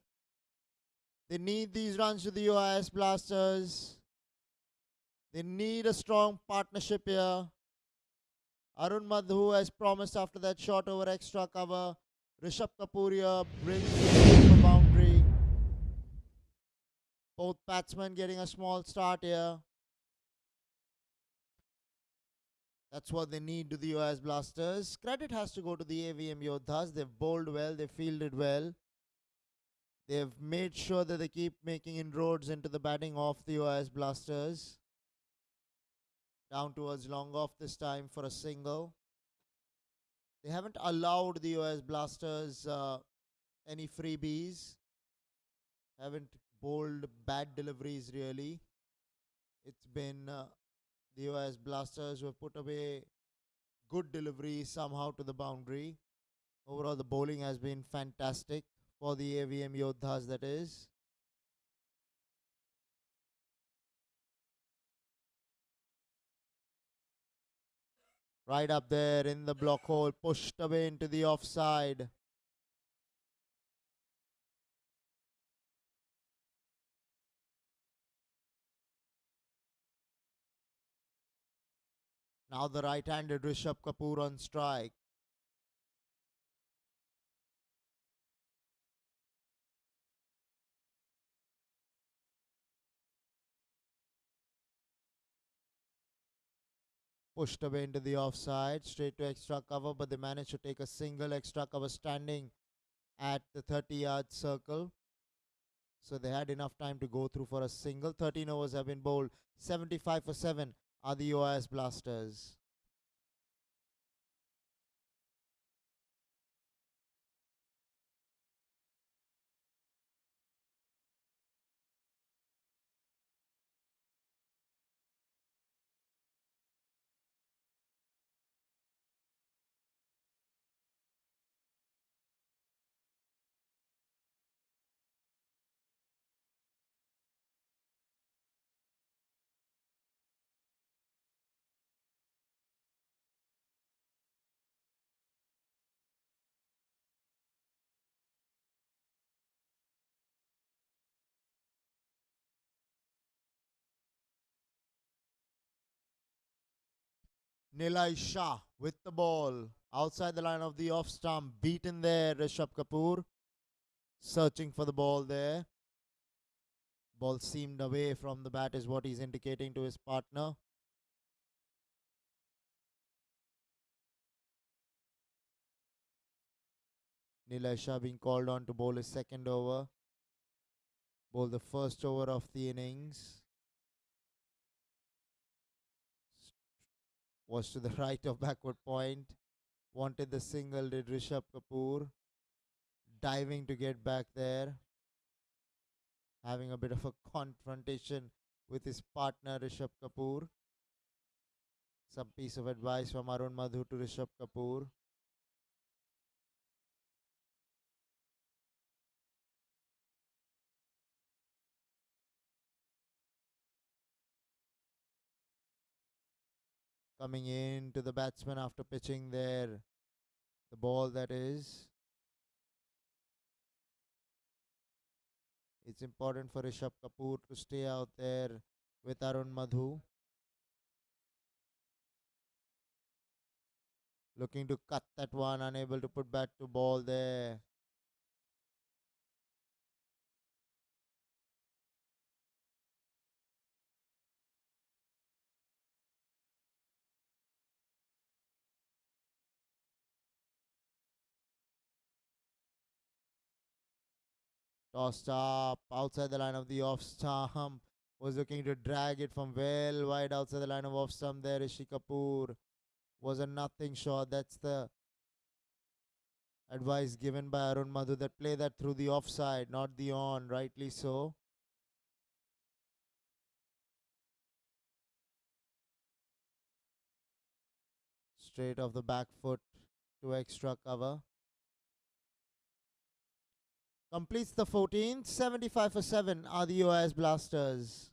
They need these runs to the OIS Blasters. They need a strong partnership here. Arun Madhu has promised after that shot over extra cover. Rishabh Kapoor here brings the boundary. Both batsmen getting a small start here. That's what they need to the OIS Blasters. Credit has to go to the AVM Yoddhas. They've bowled well, they fielded well. They've made sure that they keep making inroads into the batting of the OIS Blasters. Down towards long off this time for a single. They haven't allowed the OIS Blasters any freebies. Haven't bowled bad deliveries really. It's been the OIS Blasters who have put away good deliveries somehow to the boundary. Overall, the bowling has been fantastic for the AVM Yoddhas, that is. Right up there in the block hole, pushed away into the offside. Now the right-handed Rishabh Kapoor on strike. Pushed away into the offside, straight to extra cover, but they managed to take a single extra cover standing at the 30-yard circle. So they had enough time to go through for a single. 13 overs have been bowled. 75 for 7 are the OIS Blasters. Nilay Shah with the ball outside the line of the off stump. Beaten there, Rishabh Kapoor. Searching for the ball there. Ball seemed away from the bat is what he's indicating to his partner. Nilay Shah being called on to bowl his second over. Bowl the first over of the innings. Was to the right of backward point. Wanted the single, did Rishabh Kapoor. Diving to get back there. Having a bit of a confrontation with his partner Rishabh Kapoor. Some piece of advice from Arun Madhu to Rishabh Kapoor. Coming in to the batsman after pitching there. The ball that is. It's important for Rishabh Kapoor to stay out there with Arun Madhu. Looking to cut that one, unable to put back to ball there. Tossed up outside the line of the off stump. Was looking to drag it from well wide outside the line of off stump there. Rishi Kapoor Was a nothing shot. That's the advice given by Arun Madhu, that play that through the offside, not the on, rightly so. Straight off the back foot to extra cover. Completes the 14th, 75 for 7 are the US Blasters.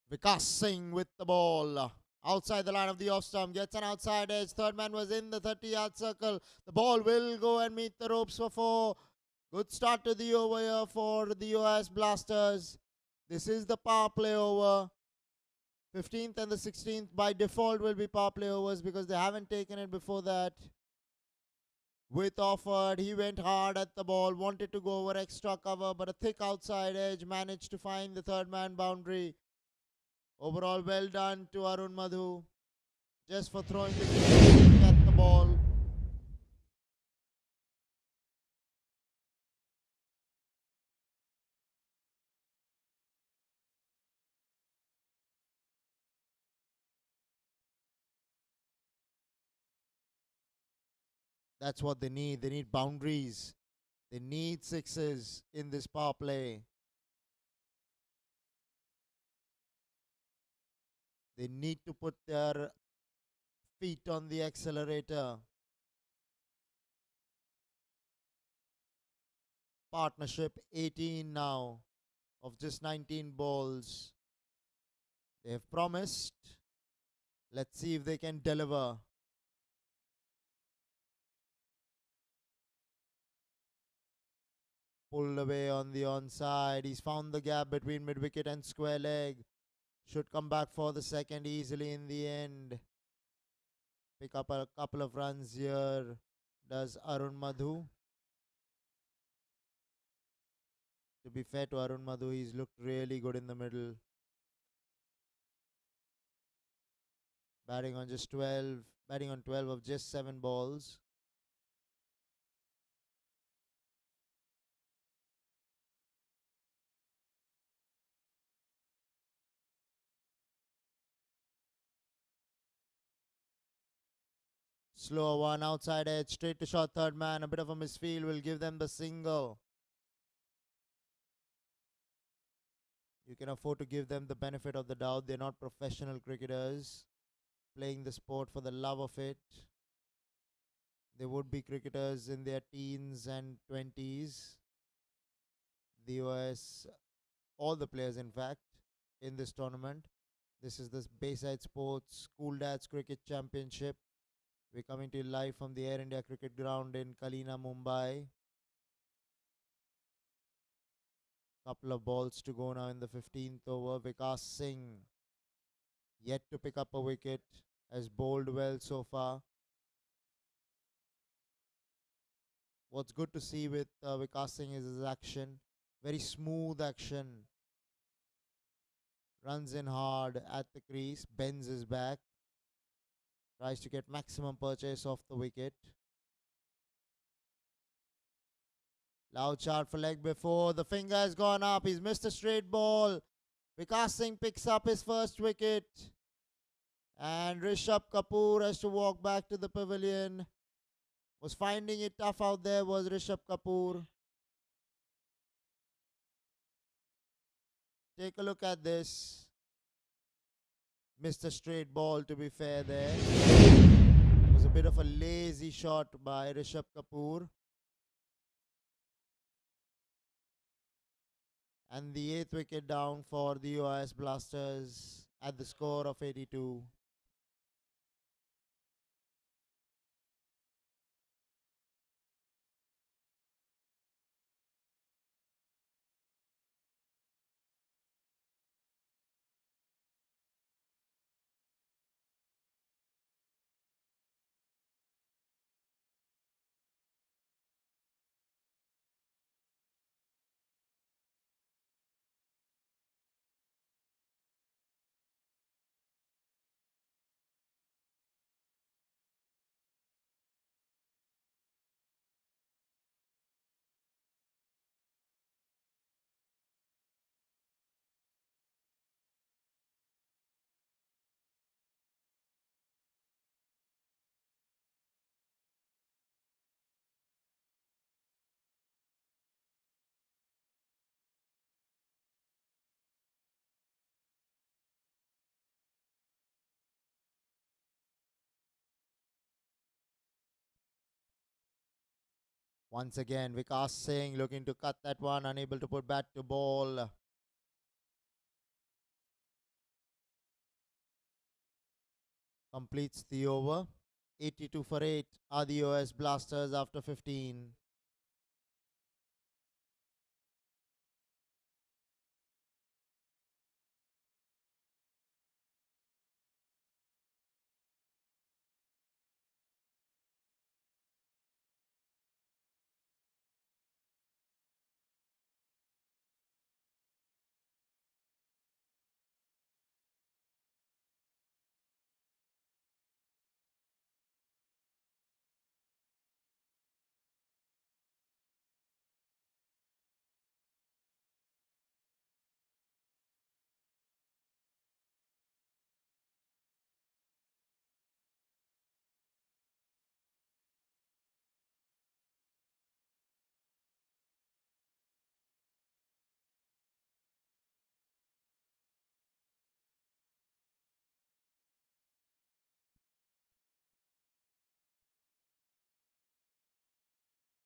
Vikas Singh with the ball. Outside the line of the off stump, gets an outside edge. Third man was in the 30-yard circle. The ball will go and meet the ropes for 4. Good start to the over here for the US Blasters. This is the power play over. 15th and the 16th by default will be power play overs because they haven't taken it before that. With Offord, he went hard at the ball, wanted to go over extra cover, but a thick outside edge managed to find the third man boundary. Overall, well done to Arun Madhu just for throwing the kick at the ball. That's what they need. They need boundaries. They need sixes in this power play. They need to put their feet on the accelerator. Partnership 18 now of just 19 balls. They have promised. Let's see if they can deliver. Pulled away on the onside. He's found the gap between mid-wicket and square leg. Should come back for the second easily in the end. Pick up a couple of runs here. Does Arun Madhu? To be fair to Arun Madhu, he's looked really good in the middle. Batting on just 12. Batting on 12 of just 7 balls. Slow one outside edge, straight to short third man. A bit of a misfield will give them the single. You can afford to give them the benefit of the doubt. They're not professional cricketers playing the sport for the love of it. They would be cricketers in their teens and 20s. The US, all the players in fact, in this tournament. This is the Bayside Sports School Dads Cricket Championship. We're coming to you live from the Air India Cricket Ground in KALINA, Mumbai. Couple of balls to go now in the 15th over. Vikas Singh yet to pick up a wicket, has bowled well so far. What's good to see with Vikas Singh is his action. Very smooth action. Runs in hard at the crease, bends his back. Tries to get maximum purchase off the wicket. Loud shout for leg before. The finger has gone up. He's missed a straight ball. Vikas Singh picks up his first wicket. And Rishabh Kapoor has to walk back to the pavilion. Was finding it tough out there was Rishabh Kapoor. Take a look at this. Missed a straight ball, to be fair there. It was a bit of a lazy shot by Rishabh Kapoor. And the 8th wicket down for the US Blasters at the score of 82. Once again, Vikas Singh looking to cut that one, unable to put bat to ball. Completes the over. 82 for 8 are the US Blasters after 15.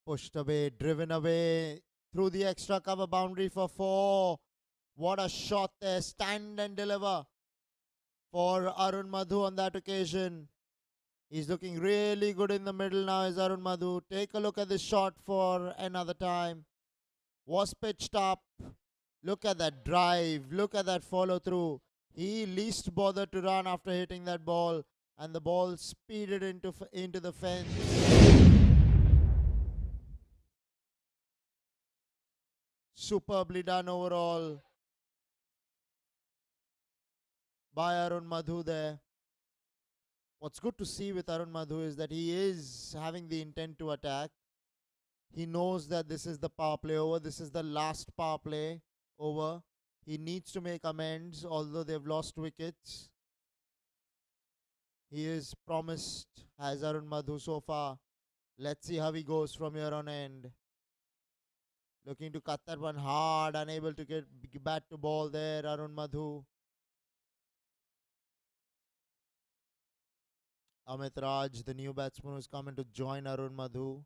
Pushed away, driven away through the extra cover boundary for 4. What a shot there. Stand and deliver for Arun Madhu on that occasion. He's looking really good in the middle now is Arun Madhu. Take a look at this shot for another time. Was pitched up. Look at that drive. Look at that follow through. He least bothered to run after hitting that ball. And the ball speeded into the fence. Superbly done overall by Arun Madhu there. What's good to see with Arun Madhu is that he is having the intent to attack. He knows that this is the power play over. This is the last power play over. He needs to make amends, although they've lost wickets. He is promised as Arun Madhu so far. Let's see how he goes from here on end. Looking to cut that one hard, unable to get bat to ball there, Arun Madhu. Amit Raj, the new batsman who's coming to join Arun Madhu.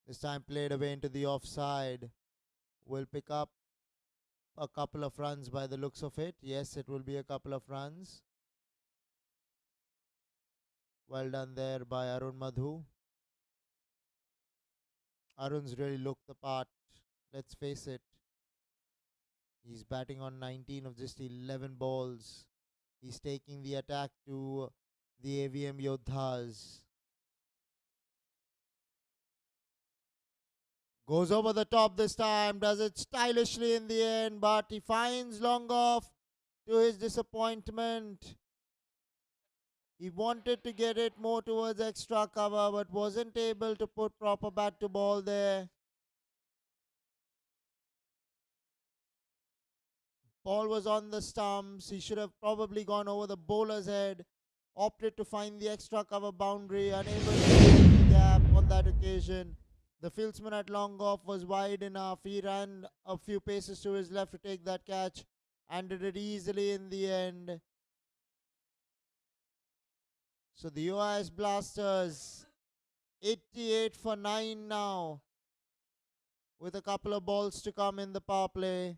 This time played away into the offside. Will pick up a couple of runs by the looks of it. Yes, it will be a couple of runs. Well done there by Arun Madhu. Arun's really looked the part. Let's face it. He's batting on 19 of just 11 balls. He's taking the attack to the AVM Yoddhas. Goes over the top this time. Does it stylishly in the end. But he finds long off to his disappointment. He wanted to get it more towards extra cover but wasn't able to put proper bat to ball there. Ball was on the stumps. He should have probably gone over the bowler's head. Opted to find the extra cover boundary, unable to get the gap on that occasion. The fieldsman at long off was wide enough. He ran a few paces to his left to take that catch and did it easily in the end. So the US Blasters 88 for 9 now with a couple of balls to come in the power play.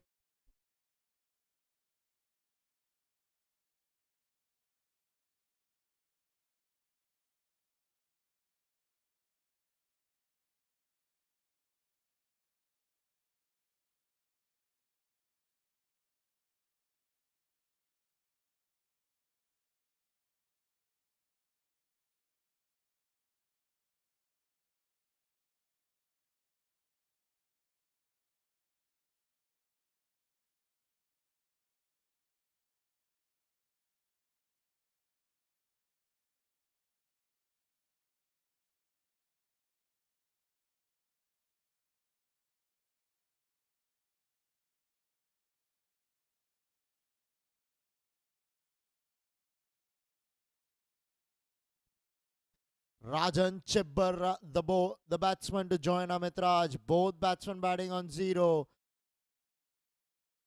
Rajan Chibbar, the batsman to join Amit Raj. Both batsmen batting on 0.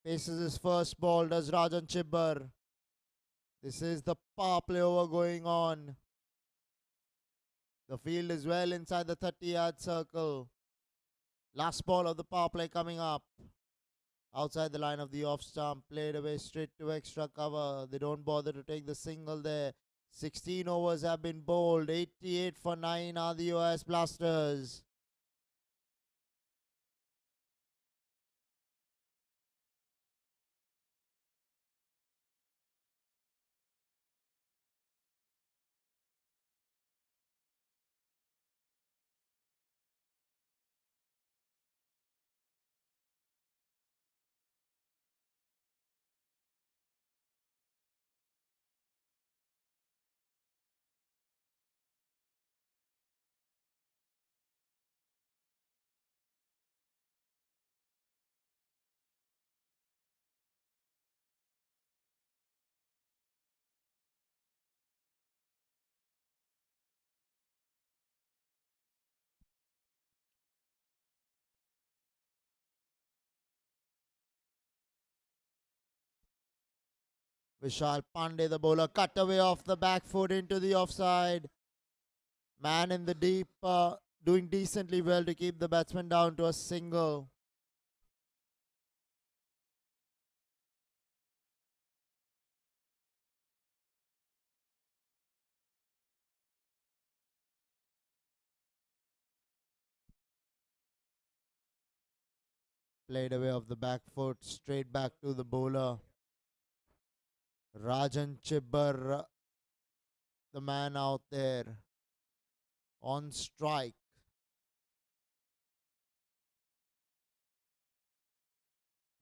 Faces his first ball, does Rajan Chibbar. This is the power play over going on. The field is well inside the 30-yard circle. Last ball of the power play coming up. Outside the line of the off stump, played away straight to extra cover. They don't bother to take the single there. 16 overs have been bowled. 88 for 9 are the US Blasters. Vishal Pandey, the bowler, cut away off the back foot into the offside. Man in the deep, doing decently well to keep the batsman down to a single. Played away off the back foot, straight back to the bowler. Rajan Chibbar, the man out there, on strike.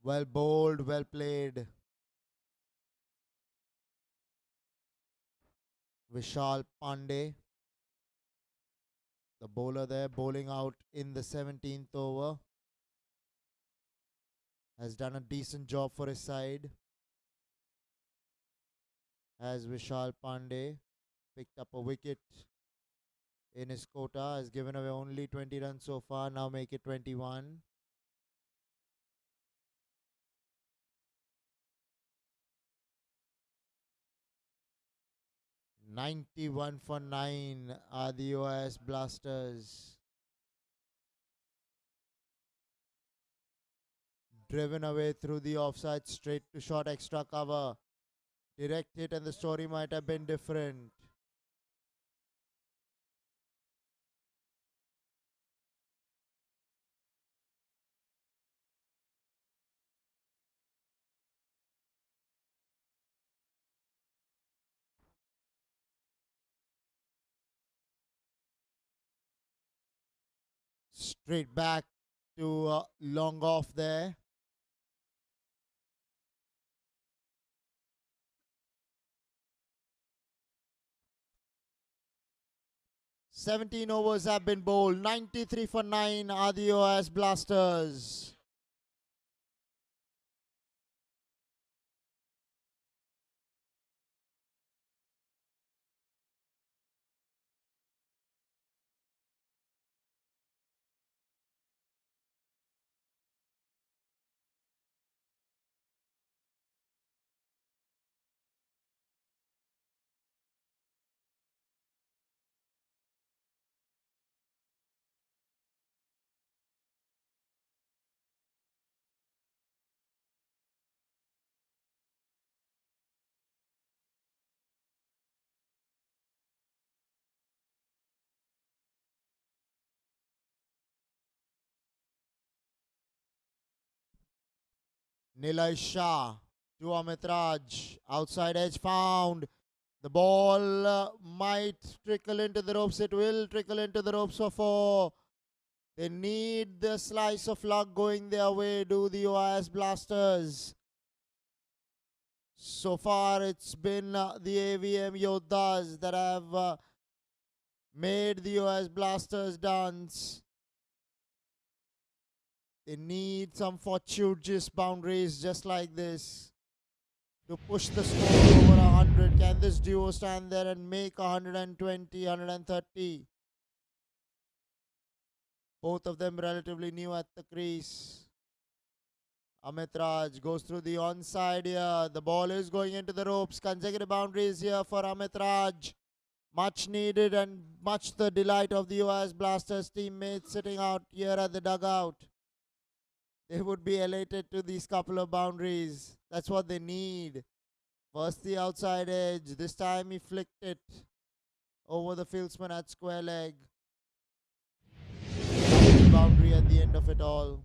Well bowled, well played. Vishal Pandey, the bowler there, bowling out in the 17th over. Has done a decent job for his side. As Vishal Pandey picked up a wicket in his quota, has given away only 20 runs so far, now make it 21. 91 for 9 are the US Blasters. Driven away through the offside, straight to short extra cover. Direct hit and the story might have been different. Straight back to long off there. 17 overs have been bowled. 93 for 9 are the Yodas Blasters. Nilay Shah to Amit Raj. Outside edge found. The ball might trickle into the ropes. It will trickle into the ropes for 4. They need the slice of luck going their way, do the Yodas Blasters. So far, it's been the AVM Yoddhas that have made the Yodas Blasters dance. They need some fortuitous boundaries just like this to push the score over 100. Can this duo stand there and make 120, 130? Both of them relatively new at the crease. Amit Raj goes through the onside here. The ball is going into the ropes. Consecutive boundaries here for Amit Raj. Much needed and much the delight of the Yodas Blasters teammates sitting out here at the dugout. They would be elated to these couple of boundaries. That's what they need. First the outside edge. This time he flicked it over the fieldsman at square leg. Boundary at the end of it all.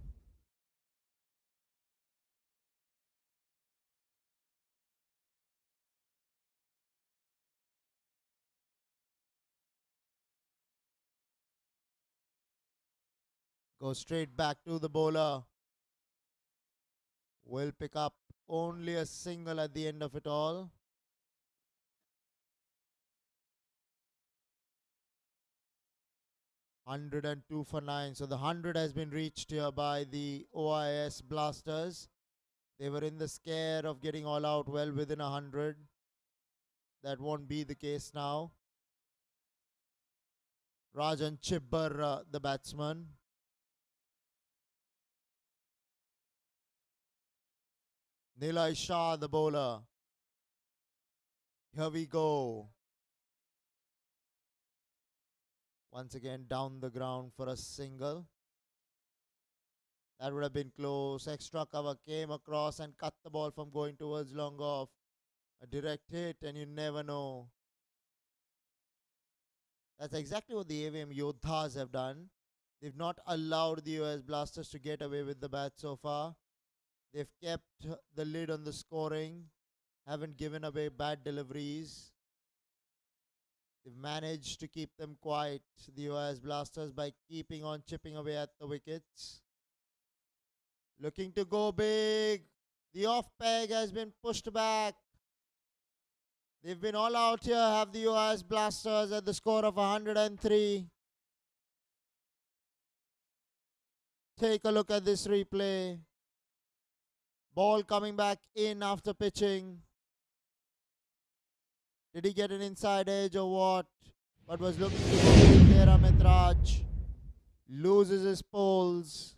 Goes straight back to the bowler. Will pick up only a single at the end of it all. (102 for 9). So the 100 has been reached here by the OIS Blasters. They were in the scare of getting all out well within 100. That won't be the case now. Rajan Chibbar, the batsman. Nilay Shah, the bowler. Here we go. Once again down the ground for a single. That would have been close. Extra cover came across and cut the ball from going towards long off. A direct hit and you never know. That's exactly what the AVM Yoddhas have done. They've not allowed the US Blasters to get away with the bat so far. They've kept the lid on the scoring. Haven't given away bad deliveries. They've managed to keep them quiet, the OIS Blasters, by keeping on chipping away at the wickets. Looking to go big. The off peg has been pushed back. They've been all out here, have the OIS Blasters at the score of 103. Take a look at this replay. Ball coming back in after pitching. Did he get an inside edge or what? But was looking to go big there, Amit Raj. Loses his poles.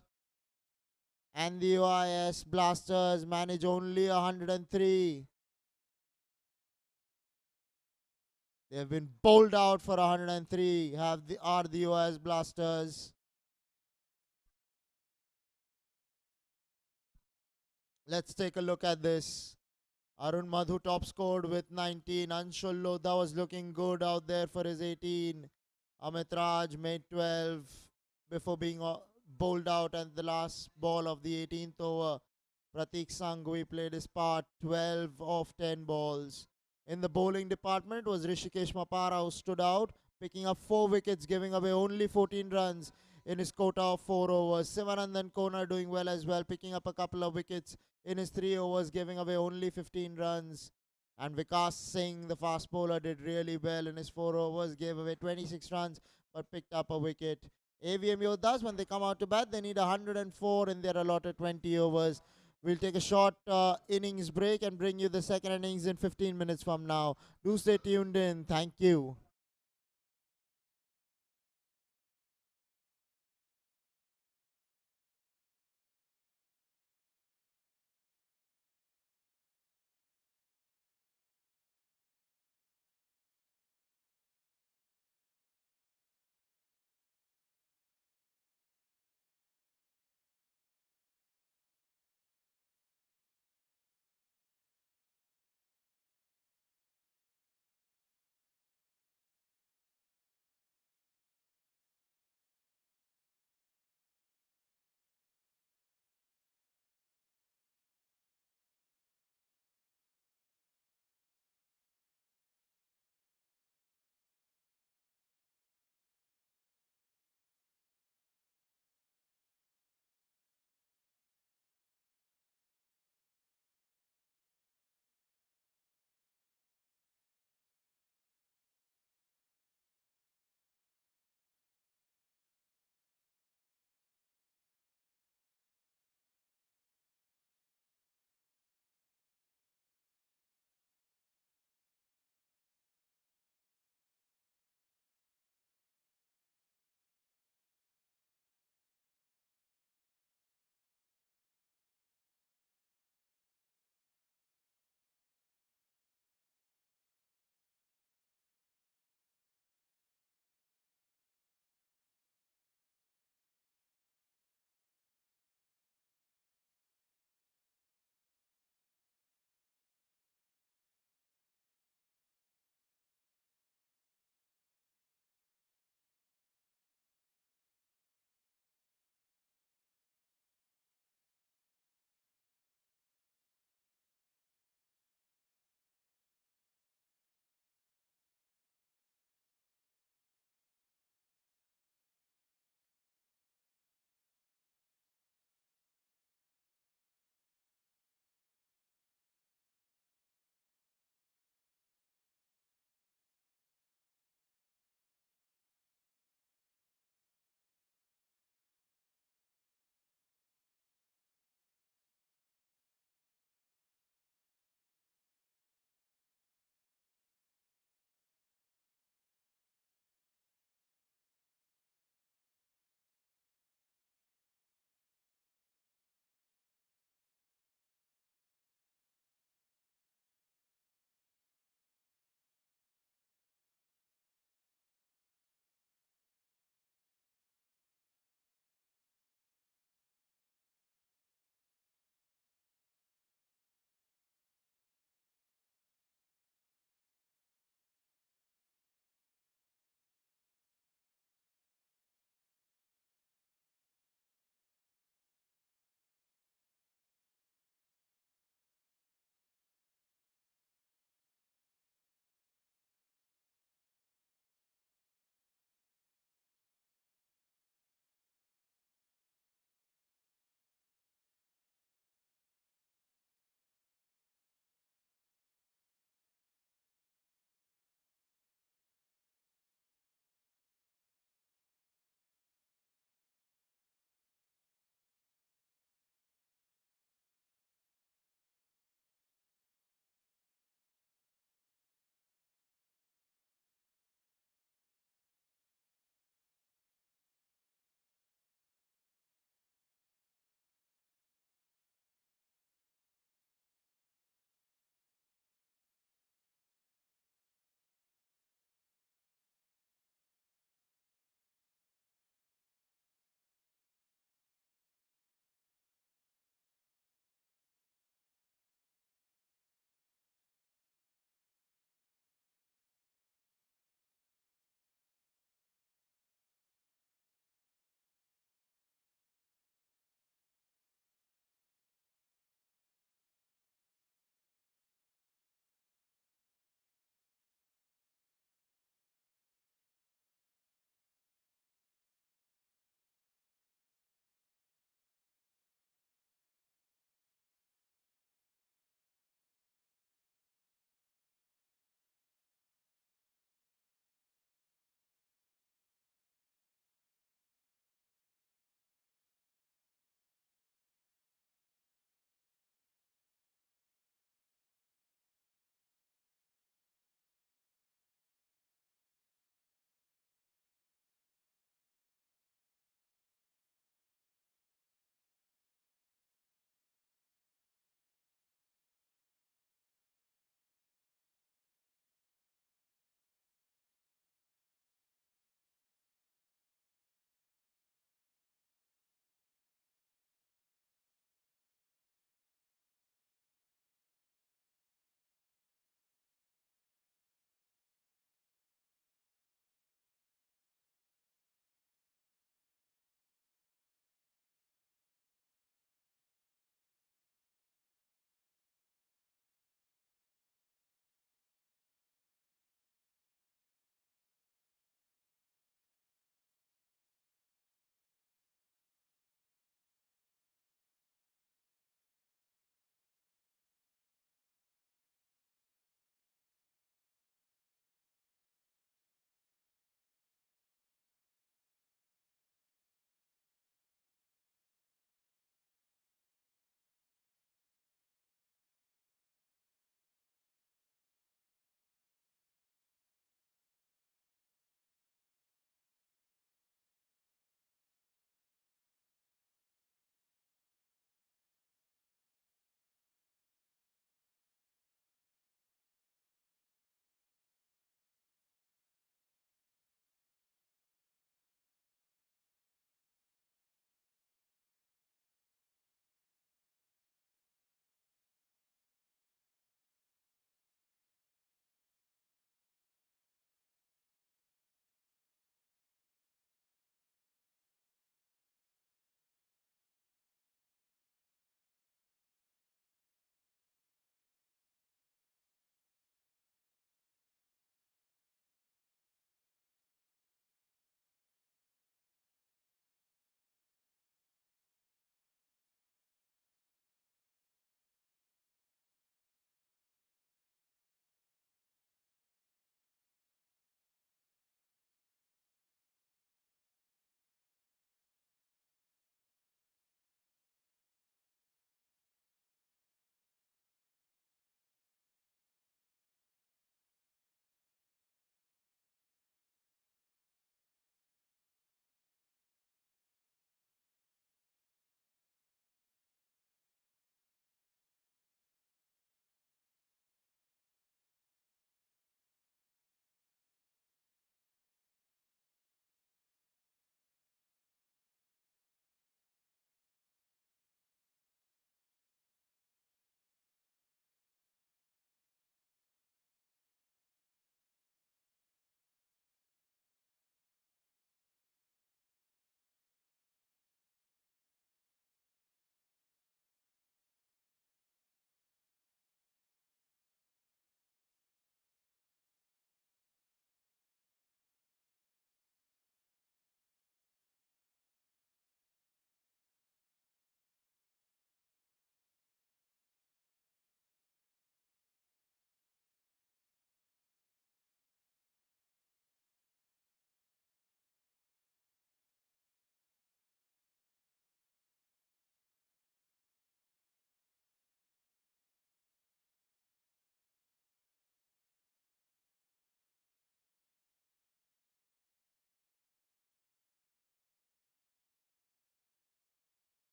And the OIS Blasters manage only 103. They have been bowled out for 103. Are the OIS Blasters. Let's take a look at this. Arun Madhu top scored with 19. Anshul Lodha was looking good out there for his 18. Amit Raj made 12 before being bowled out at the last ball of the 18th over. Pratik Sangvi played his part, 12 of 10 balls. In the bowling department was Rishikesh Mapara, who stood out, picking up 4 wickets, giving away only 14 runs in his quota of 4 overs. Sivaranthan Kona doing well as well, picking up a couple of wickets in his 3 overs, giving away only 15 runs. And Vikas Singh, the fast bowler, did really well in his 4 overs, gave away 26 runs, but picked up a wicket. AVM Yoddhas, when they come out to bat, they need 104 in their allotted 20 overs. We'll take a short innings break and bring you the second innings in 15 minutes from now. Do stay tuned in. Thank you.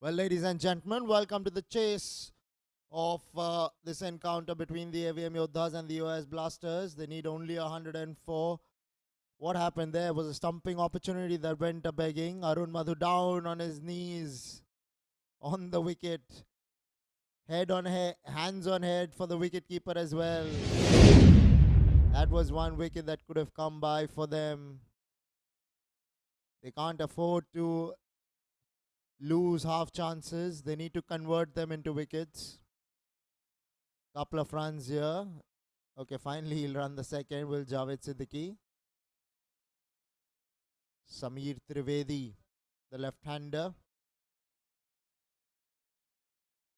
Well, ladies and gentlemen, welcome to the chase of this encounter between the AVM Yoddhas and the US Blasters. They need only 104. What happened there was a stumping opportunity that went a begging. Arun Madhu down on his knees on the wicket. Head on head, hands on head for the wicket keeper as well. That was one wicket that could have come by for them. They can't afford to lose half chances. They need to convert them into wickets. Couple of runs here. Okay, finally he'll run the second. Will Javed Siddiqui. Samir Trivedi, the left-hander,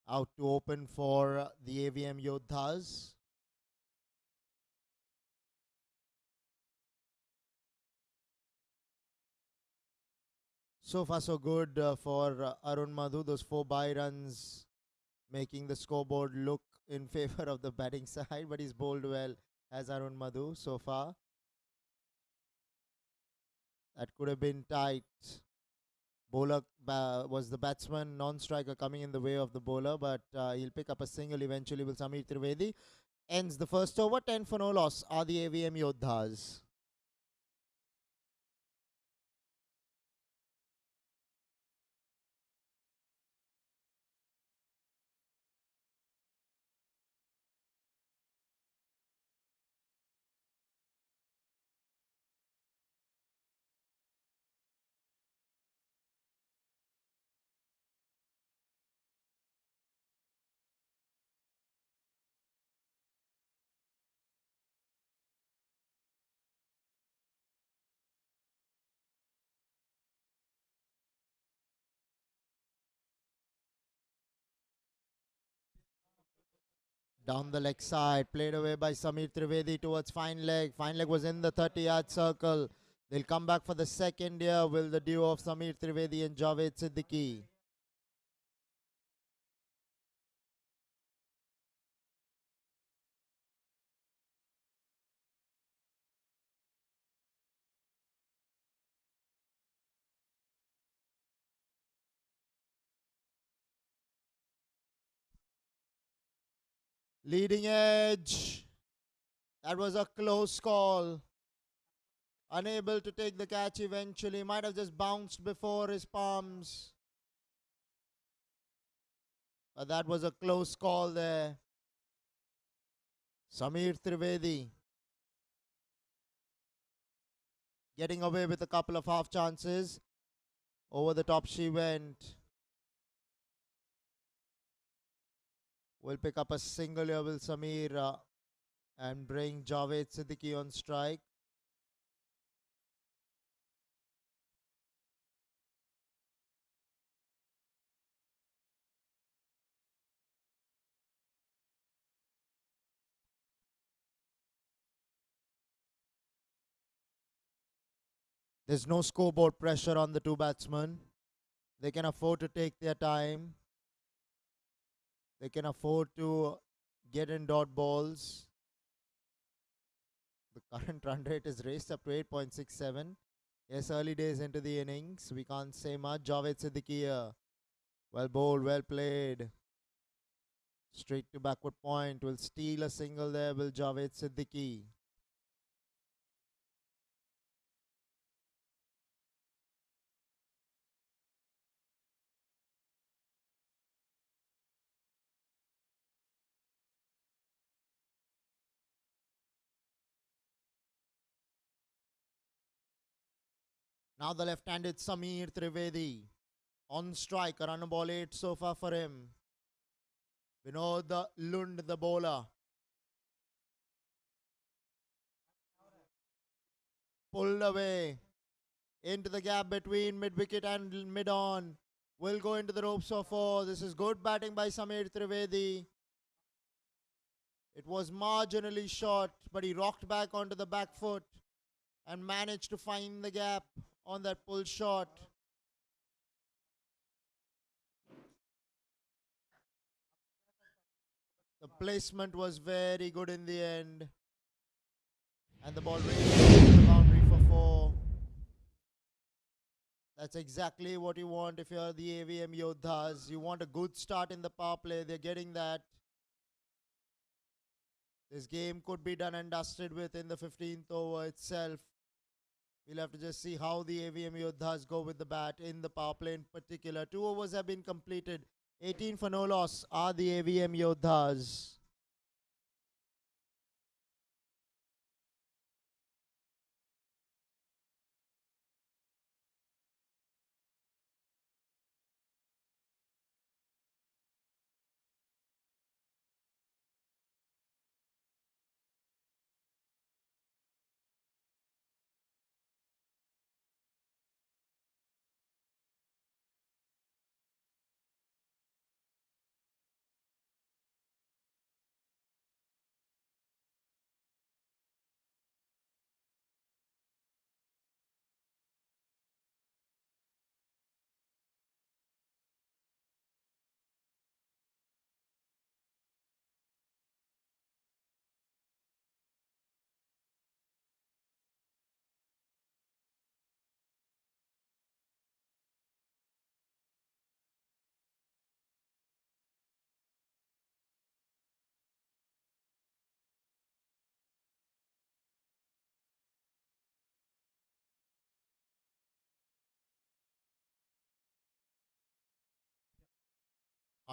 out to open for the AVM Yoddhas. So far so good for Arun Madhu. Those 4 bye runs making the scoreboard look in favor of the batting side, but he's bowled well as Arun Madhu so far. That could have been tight. Bowler was the batsman, non-striker coming in the way of the bowler, but he'll pick up a single eventually. Will Samir Trivedi ends the first over. 10 for no loss are the AVM Yoddhas. Down the leg side, played away by Samir Trivedi towards fine leg. Fine leg was in the 30-yard circle. They'll come back for the second here. Will the duo of Samir Trivedi and Javed Siddiqui. Leading edge. That was a close call. Unable to take the catch eventually. Might have just bounced before his palms. But that was a close call there. Samir Trivedi getting away with a couple of half chances. Over the top she went. Will pick up a single here, will Samir, and bring Javed Siddiqui on strike. There's no scoreboard pressure on the 2 batsmen. They can afford to take their time. They can afford to get in dot balls. The current run rate is raised up to 8.67. Yes, early days into the innings. We can't say much. Javed Siddiqui here. Well bowled, well played. Straight to backward point. Will steal a single there. Will Javed Siddiqui. Now the left-handed Samir Trivedi. On strike, a run ball 8 so far for him. Vinod Lund, the bowler. Pulled away into the gap between mid-wicket and mid-on. Will go into the ropes for 4. This is good batting by Samir Trivedi. It was marginally short, but he rocked back onto the back foot and managed to find the gap on that pull shot. The placement was very good in the end. And the ball raised the boundary for 4. That's exactly what you want if you're the AVM Yoddhas. You want a good start in the power play. They're getting that. This game could be done and dusted with in the 15th over itself. We'll have to just see how the AVM Yoddhas go with the bat in the power play in particular. 2 overs have been completed. 18 for no loss are the AVM Yoddhas.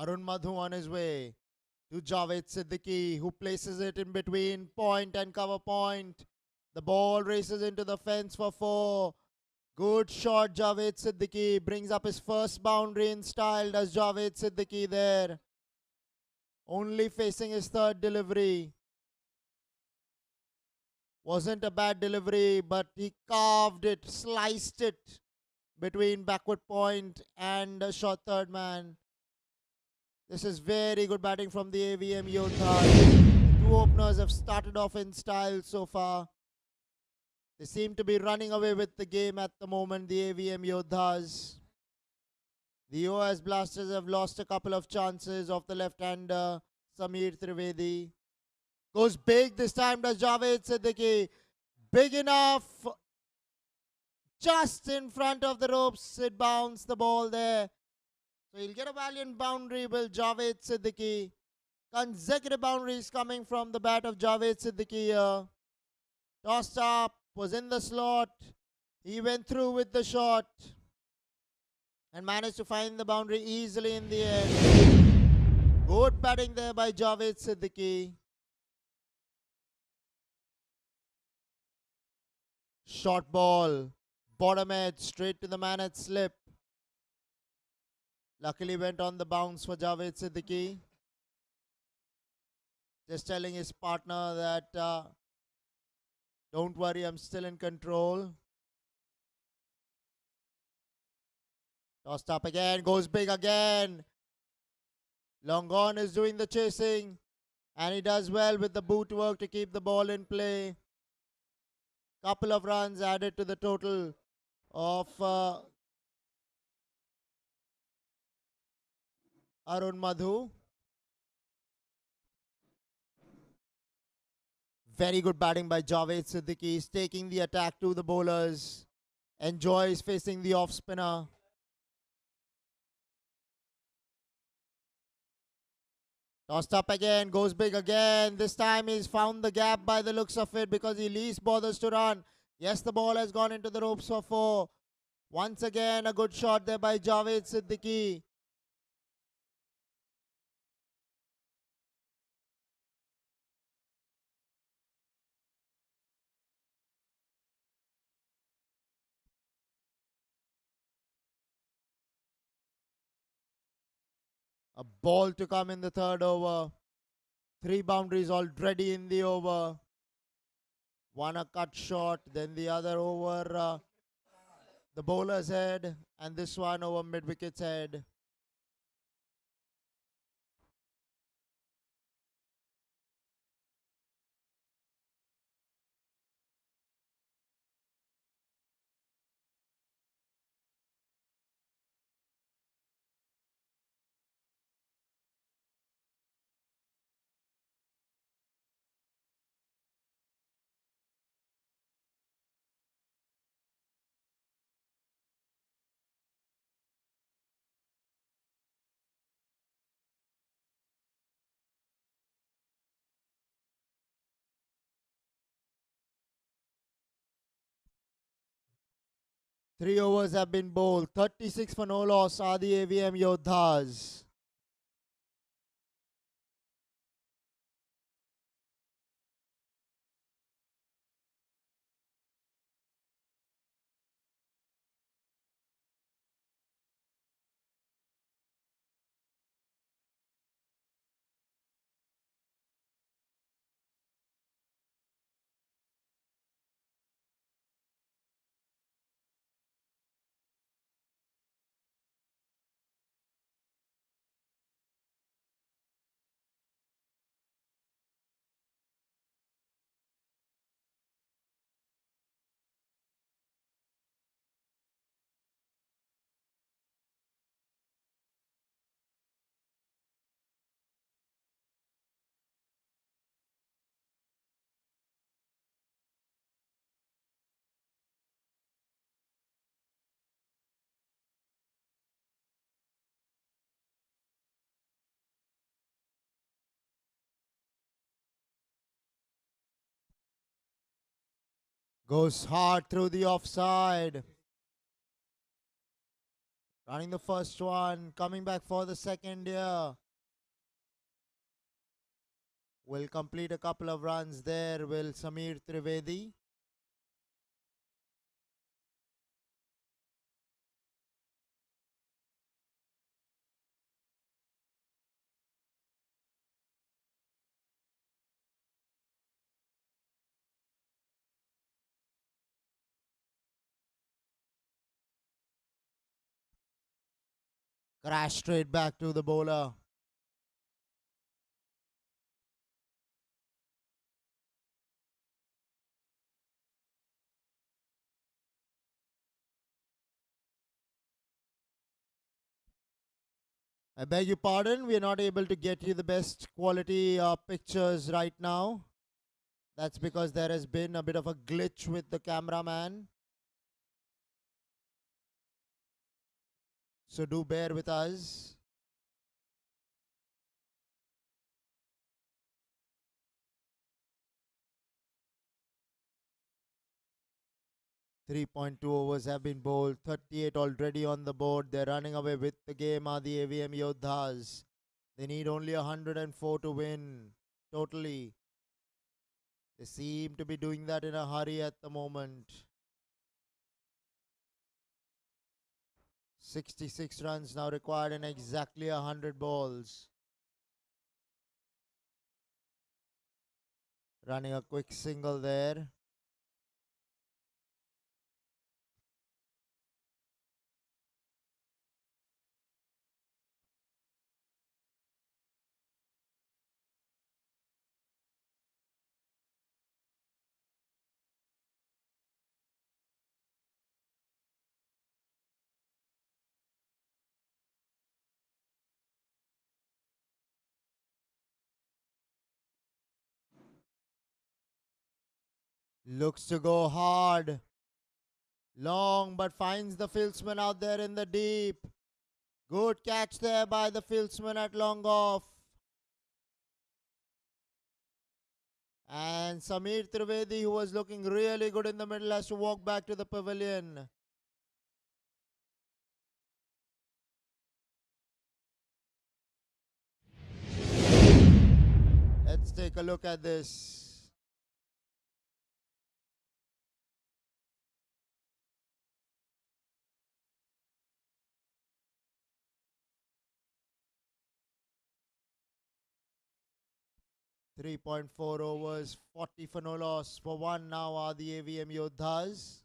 Arun Madhu on his way to Javed Siddiqui, who places it in between point and cover point. The ball races into the fence for 4. Good shot, Javed Siddiqui brings up his first boundary in style. Does Javed Siddiqui there? Only facing his third delivery. Wasn't a bad delivery, but he carved it, sliced it between backward point and a short third man. This is very good batting from the AVM Yoddhas. Two openers have started off in style so far. They seem to be running away with the game at the moment, the AVM Yoddhas. The OS Blasters have lost a couple of chances off the left-hander, Samir Trivedi. Goes big this time, does Javed Siddiqui. Big enough. Just in front of the ropes, it bounced the ball there. So he'll get a valiant boundary, will Javed Siddiqui. Consecutive boundaries coming from the bat of Javed Siddiqui here. Tossed up, was in the slot. He went through with the shot and managed to find the boundary easily in the end. Good batting there by Javed Siddiqui. Short ball, bottom edge, straight to the man at slip. Luckily went on the bounce for Javed Siddiqui. Just telling his partner that don't worry, I'm still in control. Tossed up again, goes big again. Long gone is doing the chasing, and he does well with the boot work to keep the ball in play. Couple of runs added to the total of Arun Madhu. Very good batting by Javed Siddiqui. He's taking the attack to the bowlers. Enjoys facing the off spinner. Tossed up again, goes big again. This time he's found the gap by the looks of it because he least bothers to run. Yes, the ball has gone into the ropes for 4. Once again, a good shot there by Javed Siddiqui. A ball to come in the third over. 3 boundaries already in the over. One a cut shot, then the other over the bowler's head, and this one over mid-wicket's head. 3 overs have been bowled. 36 for no loss are the AVM Yoddhas. Goes hard through the offside. Running the first one. Coming back for the second here. Will complete a couple of runs there. Will Samir Trivedi. Crash straight back to the bowler. I beg your pardon, we are not able to get you the best quality pictures right now. That's because there has been a bit of a glitch with the cameraman. So do bear with us. 3.2 overs have been bowled. 38 already on the board. They're running away with the game are the AVM Yoddhas. They need only 104 to win. Totally. They seem to be doing that in a hurry at the moment. 66 runs now required in exactly 100 balls. Running a quick single there. Looks to go hard. Long, but finds the fieldsman out there in the deep. Good catch there by the fieldsman at long off. And Samir Trivedi, who was looking really good in the middle, has to walk back to the pavilion. Let's take a look at this. 3.4 overs, 40 for no loss. For one now are the AVM Yoddhas.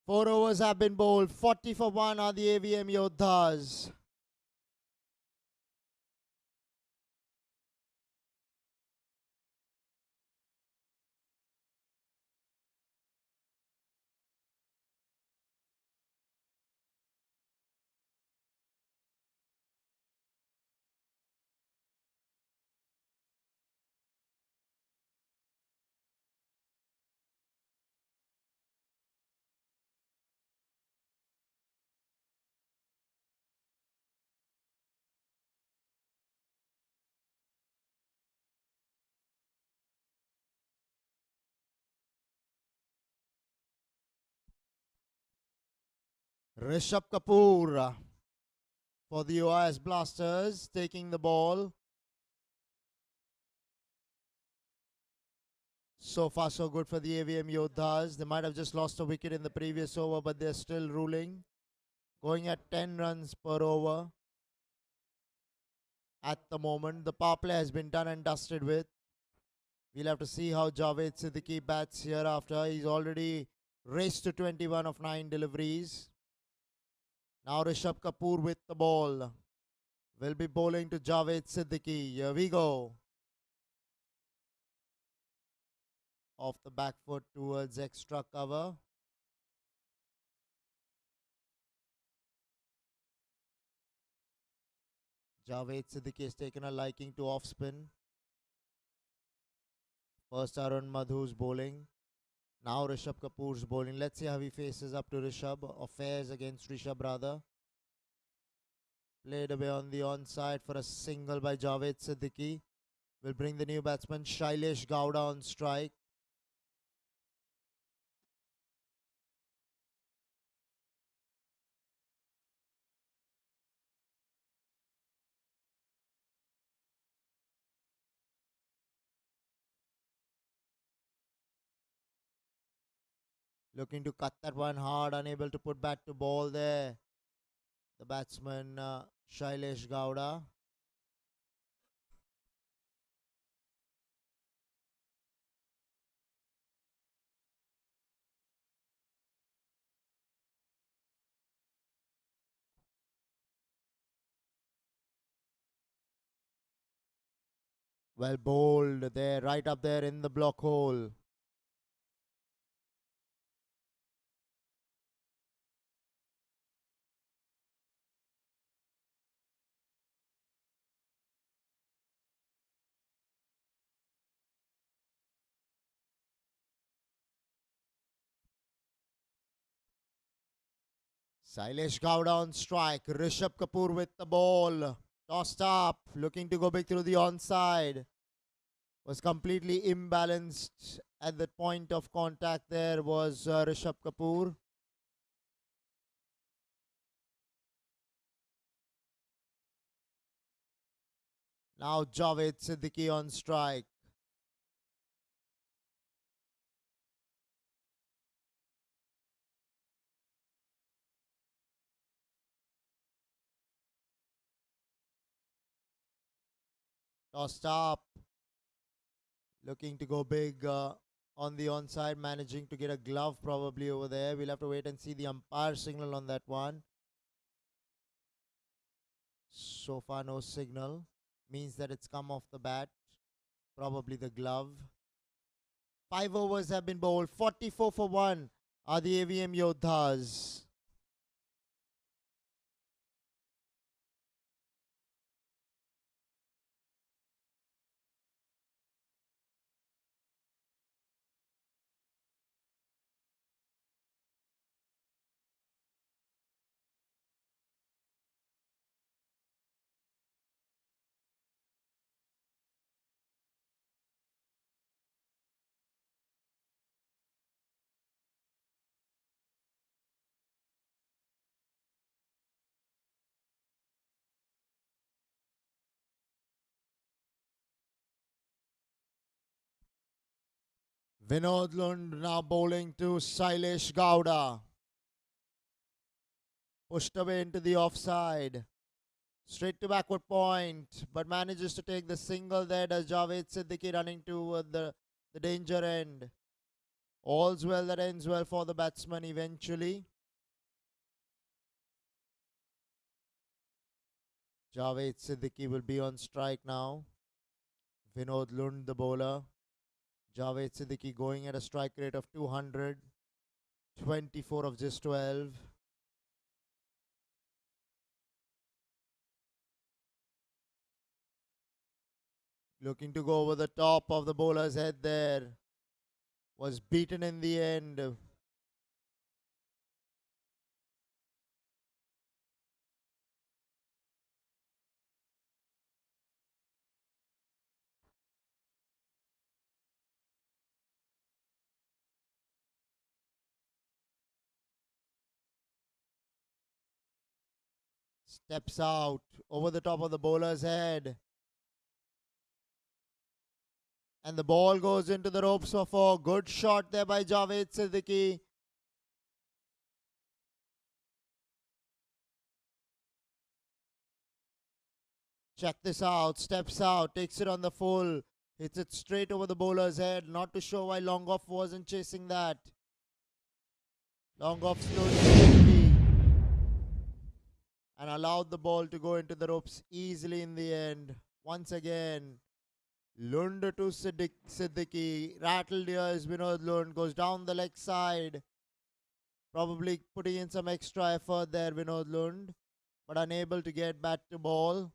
4 overs have been bowled. 40 for 1 are the AVM Yoddhas. Rishabh Kapoor for the Yodas Blasters taking the ball. So far so good for the AVM Yoddhas. They might have just lost a wicket in the previous over, but they're still ruling. Going at 10 runs per over. At the moment, the power play has been done and dusted with. We'll have to see how Javed Siddiqui bats here after. He's already raced to 21 of 9 deliveries. Now Rishabh Kapoor with the ball. Will be bowling to Javed Siddiqui. Here we go. Off the back foot towards extra cover. Javed Siddiqui has taken a liking to off spin. First Arun Madhu's bowling. Now Rishabh Kapoor's bowling. Let's see how he faces up to Rishabh, or fares against Rishabh rather. Played away on the onside for a single by Javed Siddiqui. Will bring the new batsman Shailesh Gowda on strike. Looking to cut that one hard, unable to put bat to ball there. The batsman Shailesh Gowda. Well bowled there, right up there in the block hole. Shailesh Gowda on strike. Rishabh Kapoor with the ball. Tossed up, looking to go big through the onside. Was completely imbalanced at the point of contact. There was Rishabh Kapoor. Now Javed Siddiqui on strike. Tossed up. Looking to go big on the onside. Managing to get a glove probably over there. We'll have to wait and see the umpire signal on that one. So far no signal. Means that it's come off the bat. Probably the glove. 5 overs have been bowled. 44 for 1 are the AVM Yoddhas. Vinod Lund now bowling to Shailesh Gowda. Pushed away into the offside. Straight to backward point, but manages to take the single there. Does Javed Siddiqui running to the danger end. All's well that ends well for the batsman eventually. Javed Siddiqui will be on strike now. Vinod Lund, the bowler. Javed Siddiqui going at a strike rate of 200. 24 of just 12. Looking to go over the top of the bowler's head there. Was beaten in the end. Steps out over the top of the bowler's head. And the ball goes into the ropes for 4. Good shot there by Javed Siddiqui. Check this out. Steps out. Takes it on the full. Hits it straight over the bowler's head. Not too sure why long off wasn't chasing that. Long off slowly and allowed the ball to go into the ropes easily in the end. Once again, Lund to Siddiqui. Rattled ears. Vinod Lund goes down the leg side. Probably putting in some extra effort there, Vinod Lund. But unable to get bat to ball.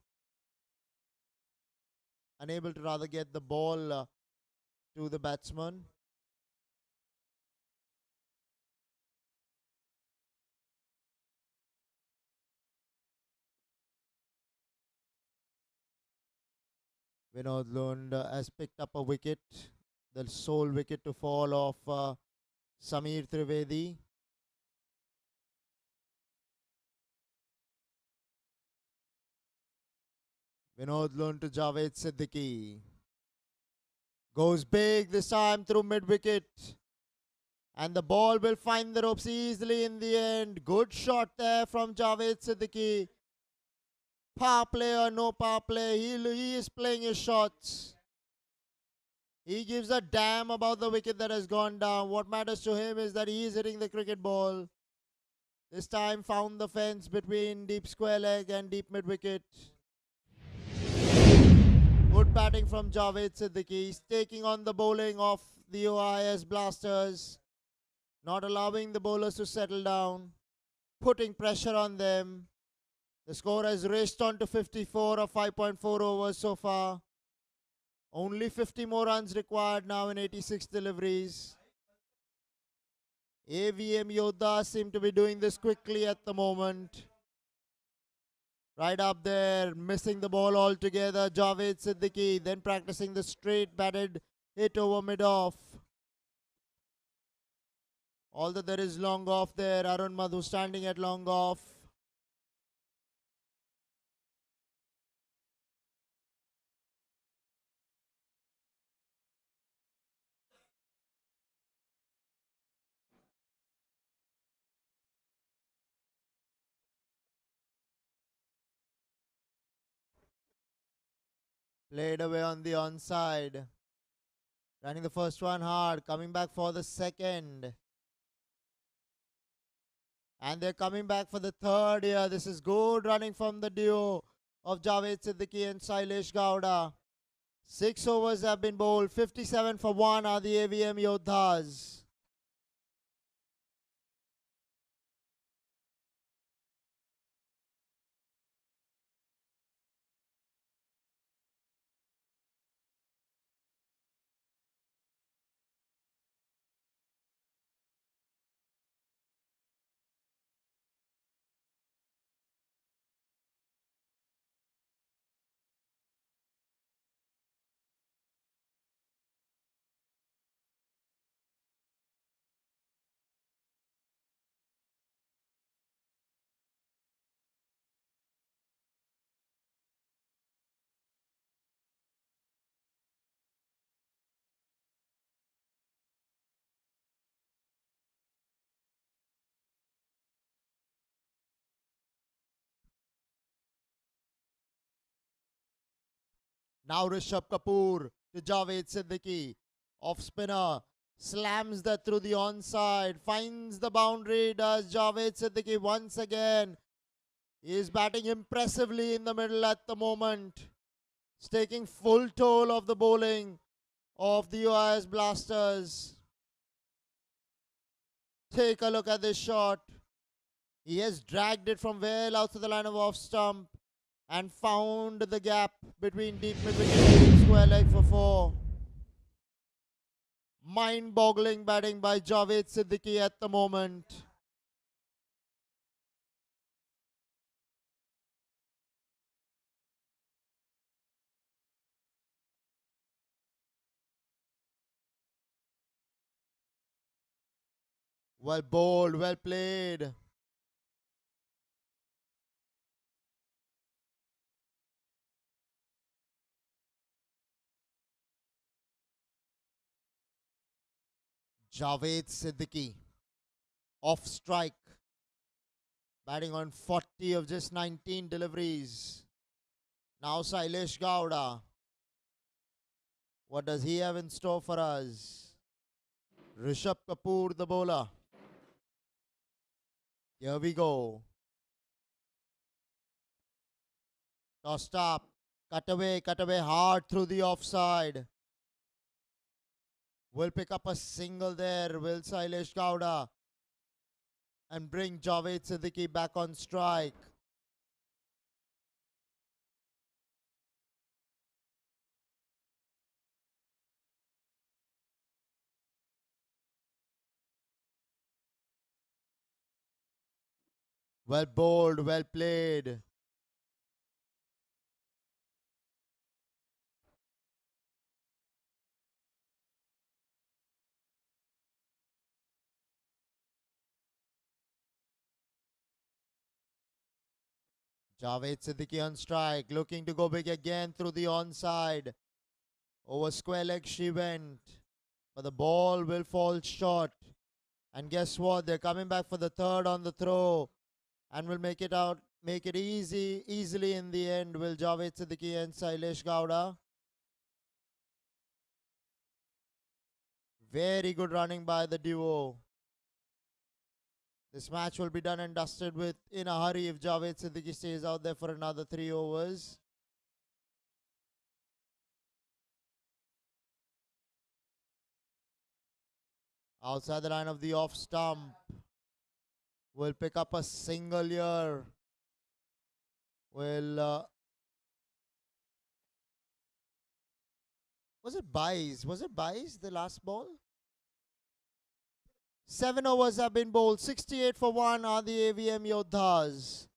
Unable to rather get the ball to the batsman. Vinod Lund has picked up a wicket. The sole wicket to fall of Samir Trivedi. Vinod Lund to Javed Siddiqui. Goes big this time through mid-wicket. And the ball will find the ropes easily in the end. Good shot there from Javed Siddiqui. Power play or no power play, he is playing his shots. He gives a damn about the wicket that has gone down. What matters to him is that he is hitting the cricket ball. This time found the fence between deep square leg and deep mid-wicket. Good batting from Javed Siddiqui. He's taking on the bowling of the OIS Blasters. Not allowing the bowlers to settle down. Putting pressure on them. The score has raced on to 54 of 5.4 overs so far. Only 50 more runs required now in 86 deliveries. AVM Yoddhas seem to be doing this quickly at the moment. Right up there, missing the ball altogether. Javed Siddiqui then practicing the straight batted hit over mid-off. Although there is long off there, Arun Madhu standing at long off. Played away on the onside. Running the first one hard, coming back for the second. And they're coming back for the third here. This is good running from the duo of Javed Siddiqui and Sailesh Gowda. 6 overs have been bowled. 57 for 1 are the AVM Yoddhas. Now Rishabh Kapoor to Javed Siddiqui. Off spinner. slams that through the onside, finds the boundary, does Javed Siddiqui once again. He is batting impressively in the middle at the moment. He's taking full toll of the bowling of the Yodas Blasters. Take a look at this shot. He has dragged it from well out to the line of off stump and found the gap between deep mid wicket and deep square leg for 4. Mind-boggling batting by Javed Siddiqui at the moment. Well bowled, well played. Javed Siddiqui off strike, batting on 40 of just 19 deliveries. Now Shailesh Gowda. What does he have in store for us? Rishabh Kapoor, the bowler. Here we go. Tossed up. Cut away hard through the offside. Will pick up a single there, will Shailesh Gowda, and bring Javed Siddiqui back on strike. Well bowled, well played. Javed Siddiqui on strike, looking to go big again through the onside. Over square leg she went, but the ball will fall short. And guess what? They're coming back for the third on the throw, and will make it out, make it easily in the end. Will Javed Siddiqui and Shailesh Gowda. Very good running by the duo. This match will be done and dusted with in a hurry if Javed Siddiqui stays out there for another 3 overs. Outside the line of the off stump. Will pick up a single here. Will was it Buys? Was it Buys the last ball? 7 overs have been bowled. 68 for 1 are the AVM Yoddhas.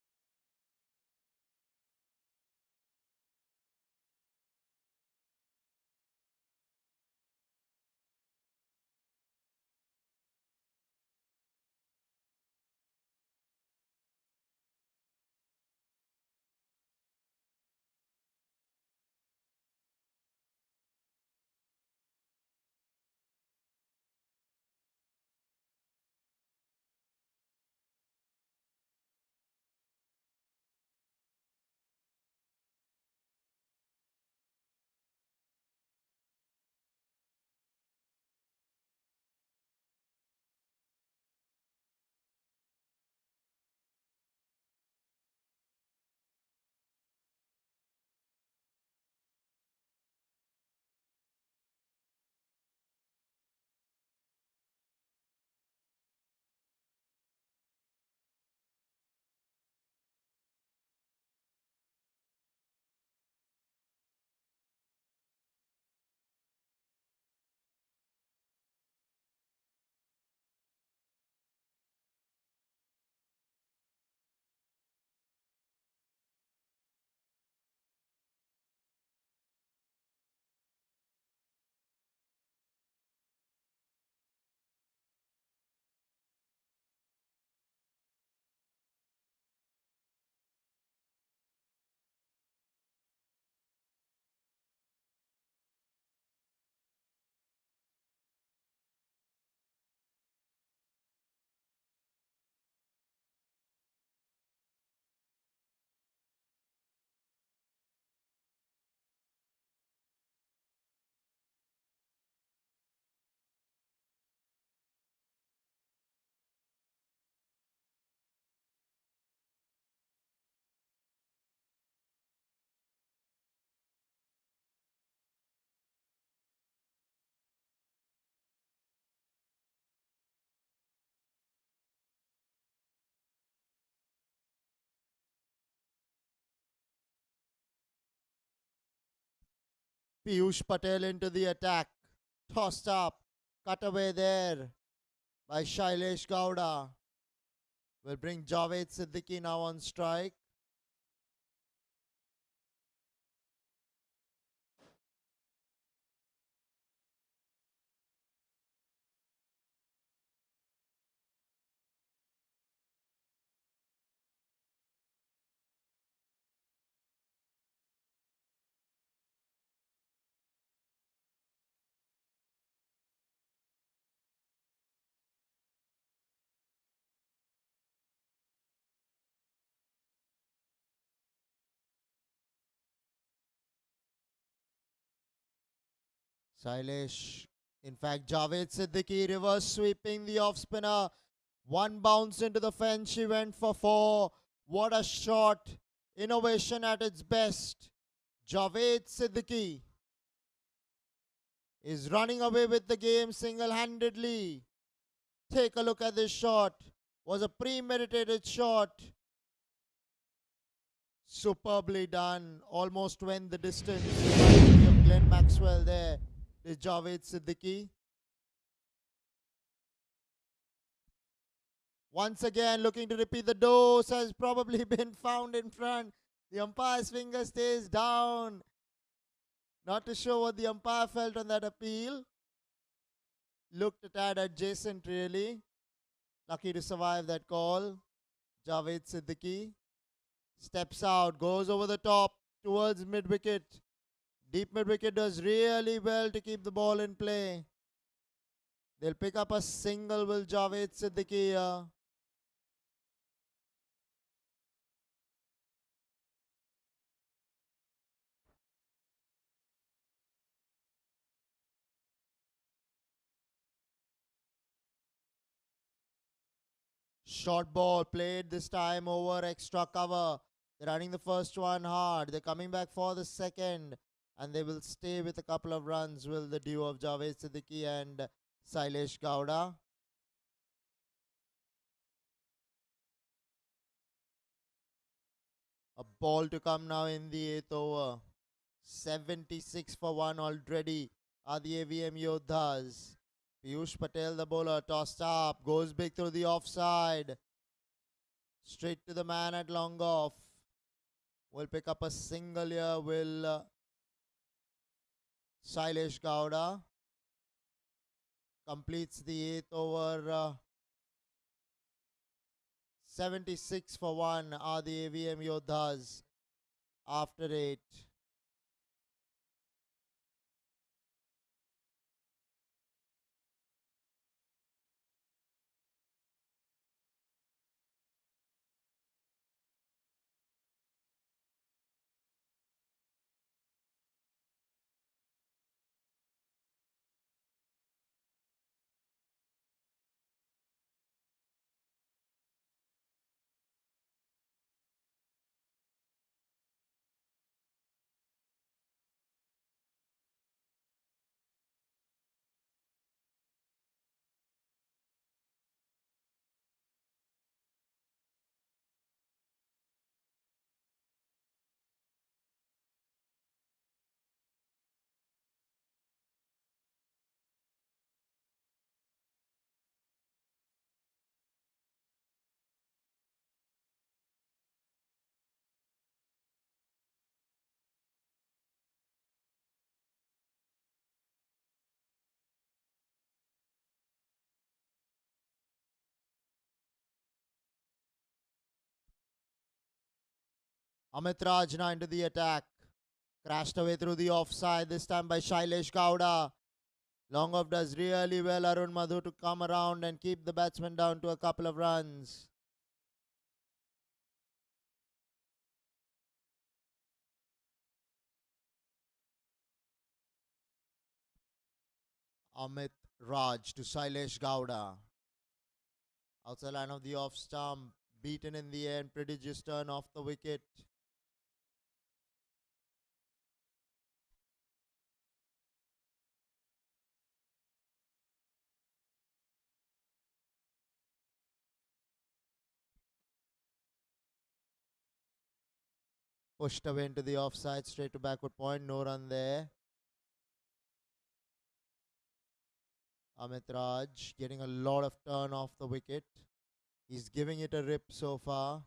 Piyush Patel into the attack. Tossed up. Cut away there by Shailesh Gowda. Will bring Javed Siddiqui now on strike. Shailesh, in fact, Javed Siddiqui reverse sweeping the off spinner. One bounce into the fence. She went for four. What a shot. Innovation at its best. Javed Siddiqui is running away with the game single-handedly. Take a look at this shot. Was a premeditated shot. Superbly done. Almost went the distance. Reminding me of Glenn Maxwell there. Is Javed Siddiqui. Once again, looking to repeat the dose has probably been found in front. The umpire's finger stays down. Not too sure what the umpire felt on that appeal. Looked a tad adjacent, really. Lucky to survive that call. Javed Siddiqui steps out, goes over the top towards mid-wicket. Deep mid-wicket does really well to keep the ball in play. They'll pick up a single, will Javed Siddiqui here. Short ball played this time over extra cover. They're running the first one hard. They're coming back for the second. And they will stay with a couple of runs, will the duo of Javed Siddiqui and Shailesh Gowda. A ball to come now in the eighth over. 76 for 1 already are the AVM Yoddhas. Piyush Patel, the bowler, tossed up, goes big through the offside. Straight to the man at long off. Will pick up a single here, will Shailesh Gowda. Completes the eighth over. 76 for 1 are the AVM Yoddhas after 8. Amit Raj now into the attack. Crashed away through the offside, this time by Shailesh Gowda. Long off does really well, Arun Madhu, to come around and keep the batsman down to a couple of runs. Amit Raj to Shailesh Gowda. Outside line of the off stump. Beaten in the end. Prodigious turn off the wicket. Pushed away into the offside. Straight to backward point. No run there. Amit Raj getting a lot of turn off the wicket. He's giving it a rip so far.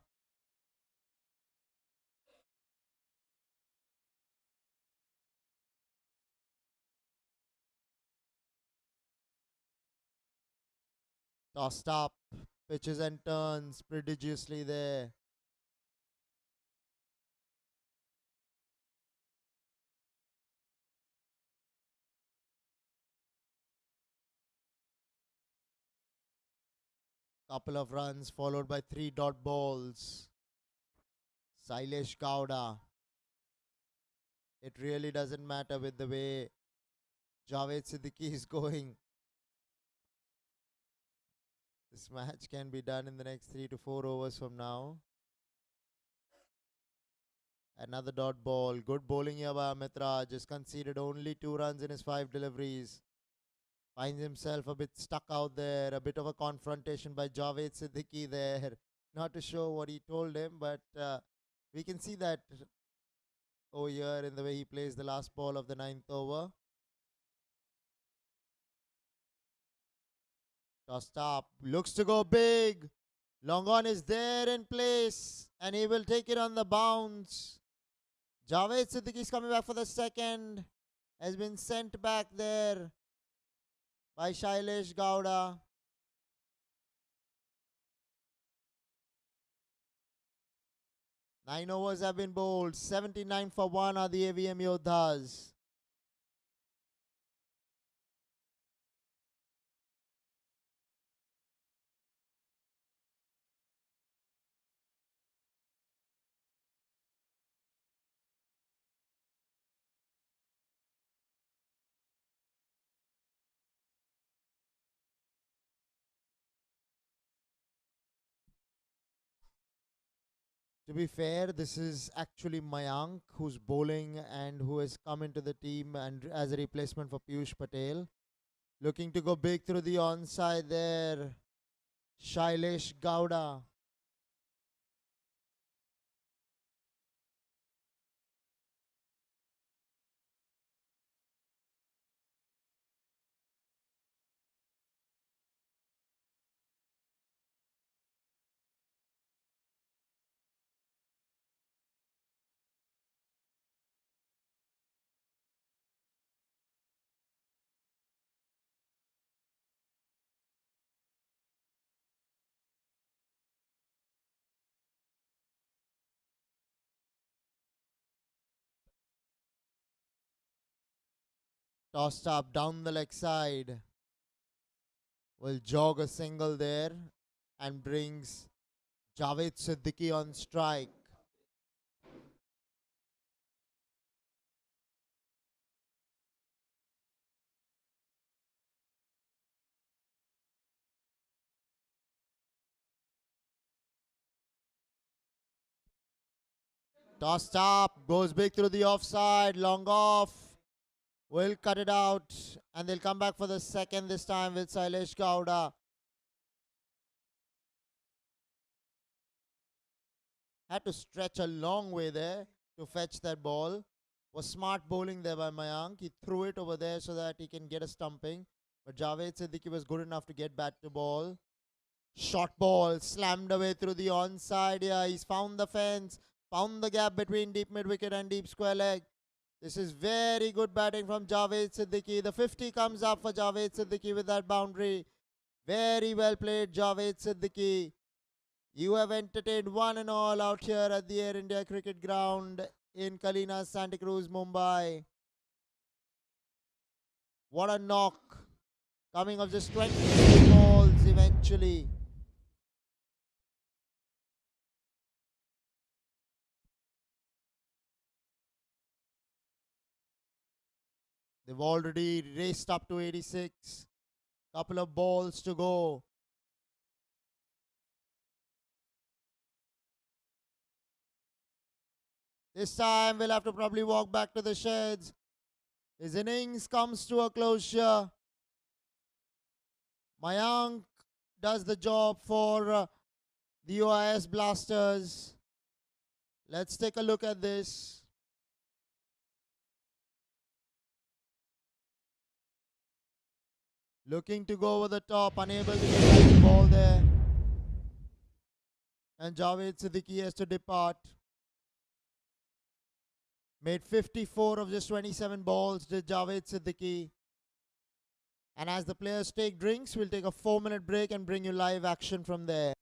Tossed up, pitches and turns prodigiously there. Couple of runs followed by 3 dot balls. Sailesh Gowda. It really doesn't matter with the way Javed Siddiqui is going. This match can be done in the next 3 to 4 overs from now. Another dot ball. Good bowling here by Amit Raj. Just conceded only 2 runs in his 5 deliveries. Finds himself a bit stuck out there. A bit of a confrontation by Javed Siddiqui there. Not to show what he told him, but we can see that over here in the way he plays the last ball of the 9th over. Tossed up. Looks to go big. Long on is there in place. And he will take it on the bounce. Javed Siddiqui is coming back for the second. Has been sent back there by Sailesh Gowda. Nine overs have been bowled. 79 for 1 are the AVM Yoddhas. To be fair, this is actually Mayank who's bowling and who has come into the team and as a replacement for Piyush Patel. Looking to go big through the onside there. Sailesh Gowda. Tossed up down the leg side. Will jog a single there and brings Javed Siddiqui on strike. Tossed up, goes big through the offside, long off. Will cut it out and they'll come back for the second this time with Sailesh Gowda. Had to stretch a long way there to fetch that ball. Was smart bowling there by Mayank. He threw it over there so that he can get a stumping. But Javed Siddiqui was good enough to get bat to ball. Short ball slammed away through the onside. Yeah, he's found the fence. Found the gap between deep mid wicket and deep square leg. This is very good batting from Javed Siddiqui. The 50 comes up for Javed Siddiqui with that boundary. Very well played, Javed Siddiqui. You have entertained one and all out here at the Air India Cricket Ground in KALINA, Santa Cruz, Mumbai. What a knock. Coming of just 20 balls eventually. They've already raced up to 86. Couple of balls to go. This time we'll have to probably walk back to the sheds. His innings comes to a closure. Mayank does the job for the OIS Blasters. Let's take a look at this. Looking to go over the top, unable to get the ball there. And Javed Siddiqui has to depart. Made 54 of just 27 balls, did Javed Siddiqui. And as the players take drinks, we'll take a 4-minute break and bring you live action from there.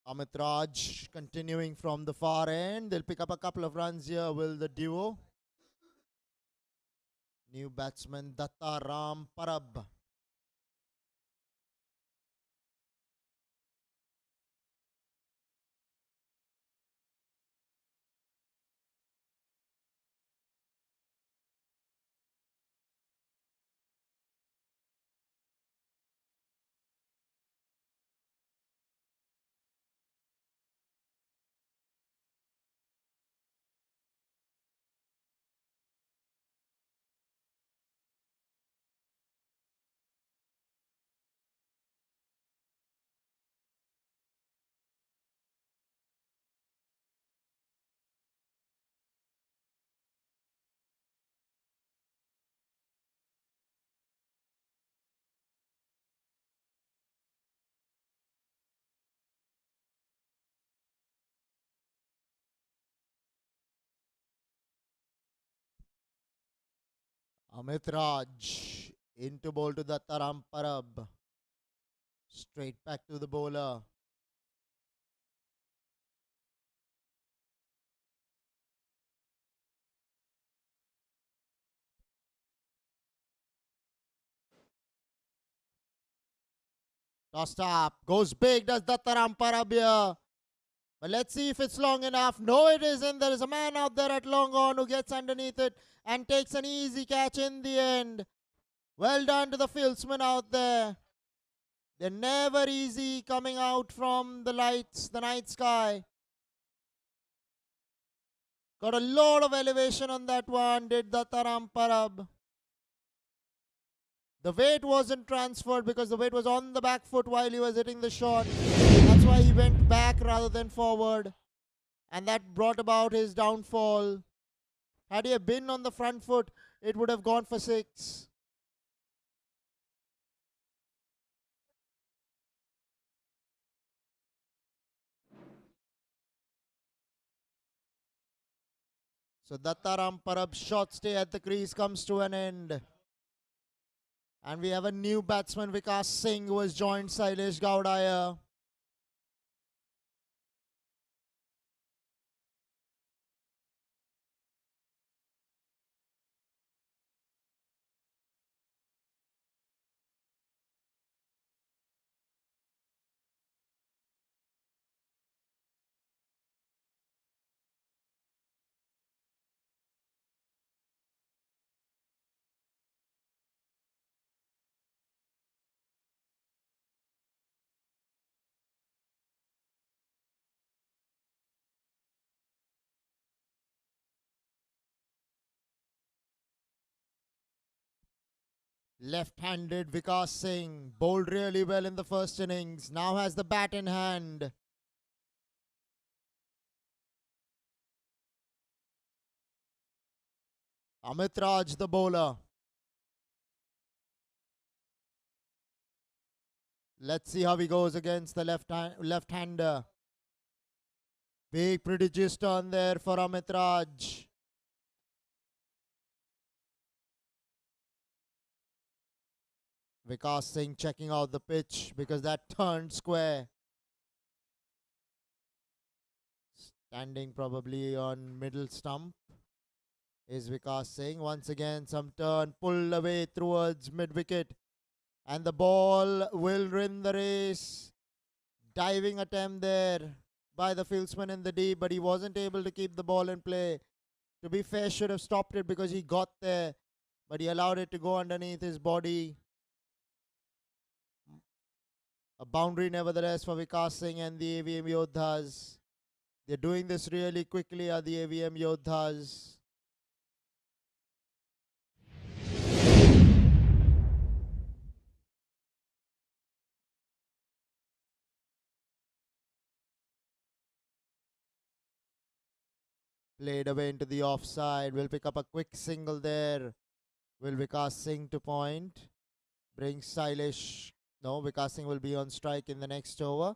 Amit Raj continuing from the far end. They'll pick up a couple of runs here, will the duo. New batsman Datta Ram Parab. Amit Raj into bowl to Dattaram Parab. Straight back to the bowler. Tossed up. Goes big. Does Dattaram Parab here. But let's see if it's long enough. No, it isn't. There is a man out there at long on who gets underneath it and takes an easy catch in the end. Well done to the fieldsman out there. They're never easy coming out from the lights, the night sky. Got a lot of elevation on that one, did Dattaram Parab. The weight wasn't transferred because the weight was on the back foot while he was hitting the shot. That's why he went back rather than forward. And that brought about his downfall. Had he been on the front foot, it would have gone for 6. So Dattaram Parab's short stay at the crease comes to an end. And we have a new batsman, Vikas Singh, who has joined Sailesh Gowda here. Left-handed Vikas Singh bowled really well in the first innings. Now has the bat in hand. Amit Raj, the bowler. Let's see how he goes against the left-hander. Big prodigious turn there for Amit Raj. Vikas Singh checking out the pitch because that turned square. Standing probably on middle stump is Vikas Singh. Once again, some turn pulled away towards mid-wicket. And the ball will win the race. Diving attempt there by the fieldsman in the deep, but he wasn't able to keep the ball in play. To be fair, should have stopped it because he got there, but he allowed it to go underneath his body. A boundary nevertheless for Vikas Singh and the AVM Yoddhas. They're doing this really quickly, are the AVM Yoddhas. Played away into the offside. Will pick up a quick single there. Will Vikas Singh to point. Brings Sailesh. No, Vikas Singh will be on strike in the next over.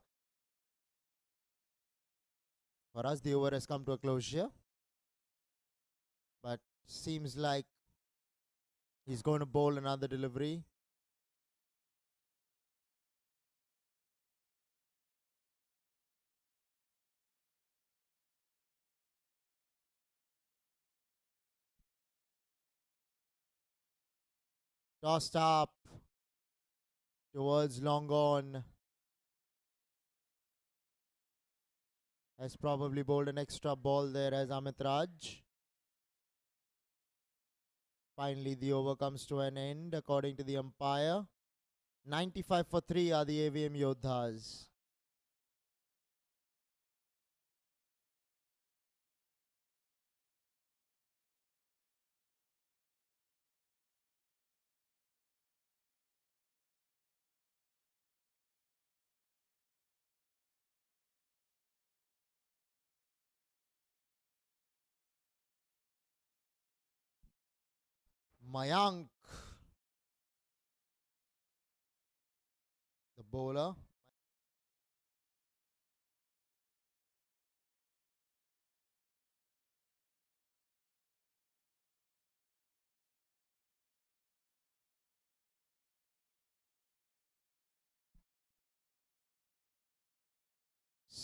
For us, the over has come to a closure. But seems like he's going to bowl another delivery. Tossed up towards long on. Has probably bowled an extra ball there as Amit Raj. Finally, the over comes to an end according to the umpire. 95 for 3 are the AVM Yoddhas. Mayank, the bowler.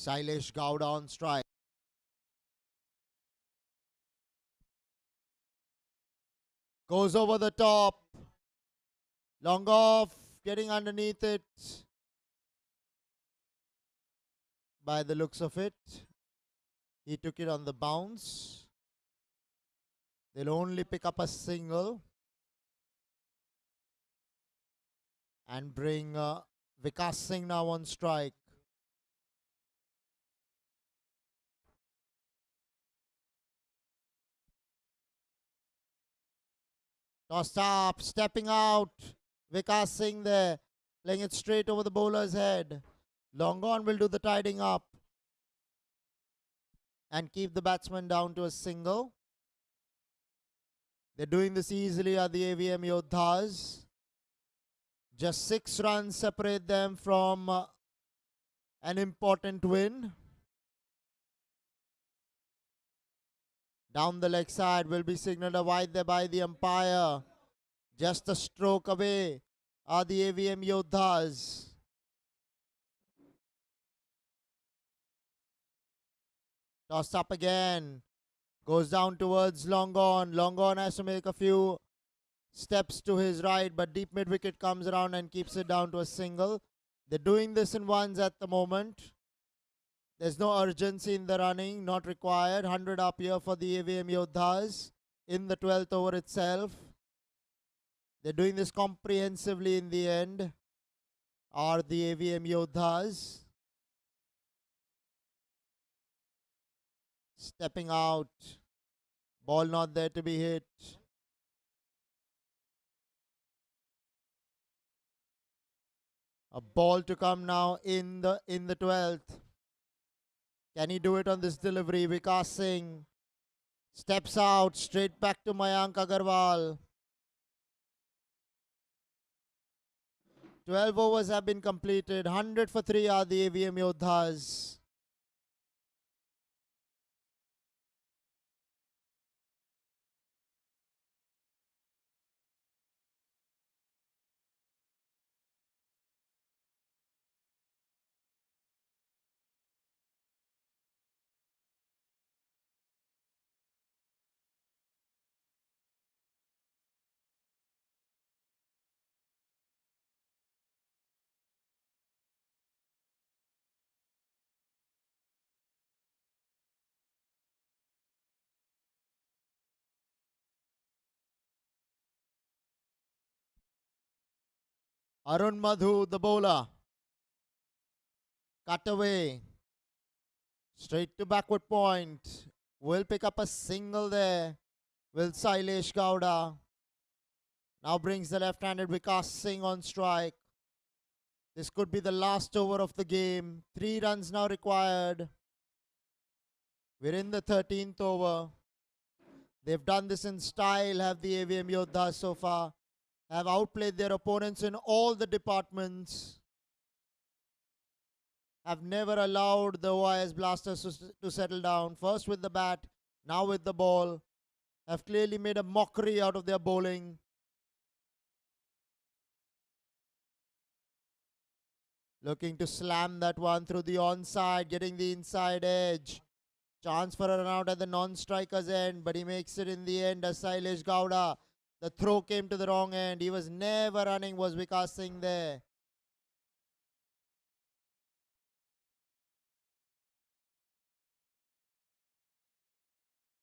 Sailesh Gowda on strike. Goes over the top. Long off, getting underneath it. By the looks of it, he took it on the bounce. They'll only pick up a single and bring Vikas Singh now on strike. Tossed up, stepping out. Vikas Singh there, playing it straight over the bowler's head. Long on will do the tidying up and keep the batsman down to a single. They're doing this easily at the AVM Yoddhas. Just 6 runs separate them from an important win. Down the leg side will be signalled a wide there by the umpire. Just a stroke away are the AVM Yoddhas. Tossed up again. Goes down towards long on. Long on has to make a few steps to his right, but deep mid wicket comes around and keeps it down to a single. They're doing this in ones at the moment. There's no urgency in the running, not required. 100 up here for the AVM Yoddhas in the 12th over itself. They're doing this comprehensively in the end, are the AVM Yoddhas. Stepping out. Ball not there to be hit. A ball to come now in the 12th. Can he do it on this delivery? Vikas Singh steps out, straight back to Mayank Agarwal. 12 overs have been completed. 100 for 3 are the AVM Yoddhas. Arun Madhu, the bowler. Cut away. Straight to backward point. Will pick up a single there. Will Sailesh Gowda. Now brings the left-handed Vikas Singh on strike. This could be the last over of the game. 3 runs now required. We're in the 13th over. They've done this in style, have the AVM Yoddhas so far. Have outplayed their opponents in all the departments. Have never allowed the OIS Blasters to settle down. First with the bat, now with the ball. Have clearly made a mockery out of their bowling. Looking to slam that one through the onside, getting the inside edge. Chance for a run out at the non-striker's end, but he makes it in the end as Sailesh Gowda. The throw came to the wrong end. He was never running, was Vikas Singh there.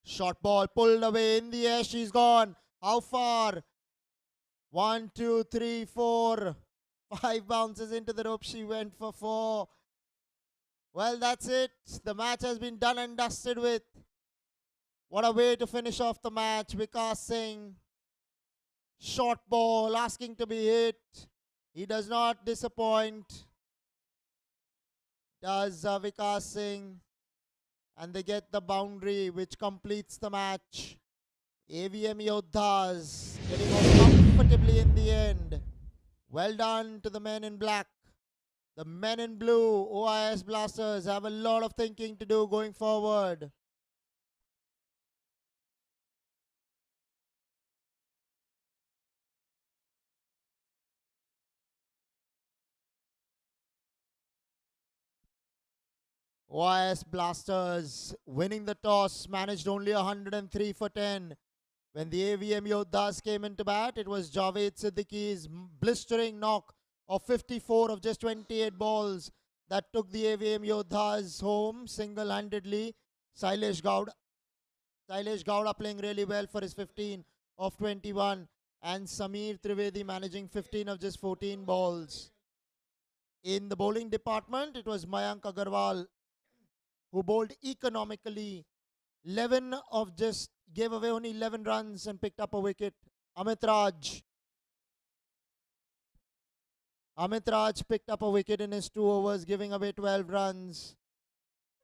Short ball pulled away in the air. She's gone. How far? 1, 2, 3, 4. 5 bounces into the rope. She went for 4. Well, that's it. The match has been done and dusted with. What a way to finish off the match. Vikas Singh. Short ball asking to be hit. He does not disappoint. Does Vikas Singh. And they get the boundary which completes the match. AVM Yoddhas getting off comfortably in the end. Well done to the men in black. The men in blue, OIS Blasters, have a lot of thinking to do going forward. OIS Blasters winning the toss, managed only 103 for 10. When the AVM Yoddhas came into bat, it was Javed Siddiqui's blistering knock of 54 of just 28 balls that took the AVM Yoddhas home single-handedly. Sailesh Gowda playing really well for his 15 of 21, and Samir Trivedi managing 15 of just 14 balls. In the bowling department, it was Mayank Agarwal who bowled economically. 11 of just gave away only 11 runs and picked up a wicket. Amit Raj picked up a wicket in his 2 overs, giving away 12 runs.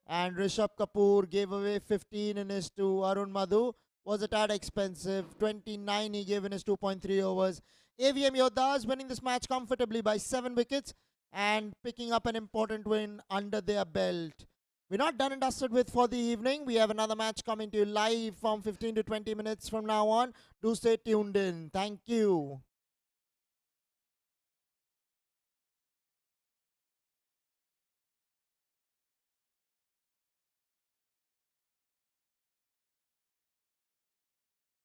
And Rishabh Kapoor gave away 15 in his 2. Arun Madhu was a tad expensive. 29 he gave in his 2.3 overs. AVM Yoddhas winning this match comfortably by 7 wickets and picking up an important win under their belt. We're not done and dusted with for the evening. We have another match coming to you live from 15 to 20 minutes from now on. Do stay tuned in. Thank you.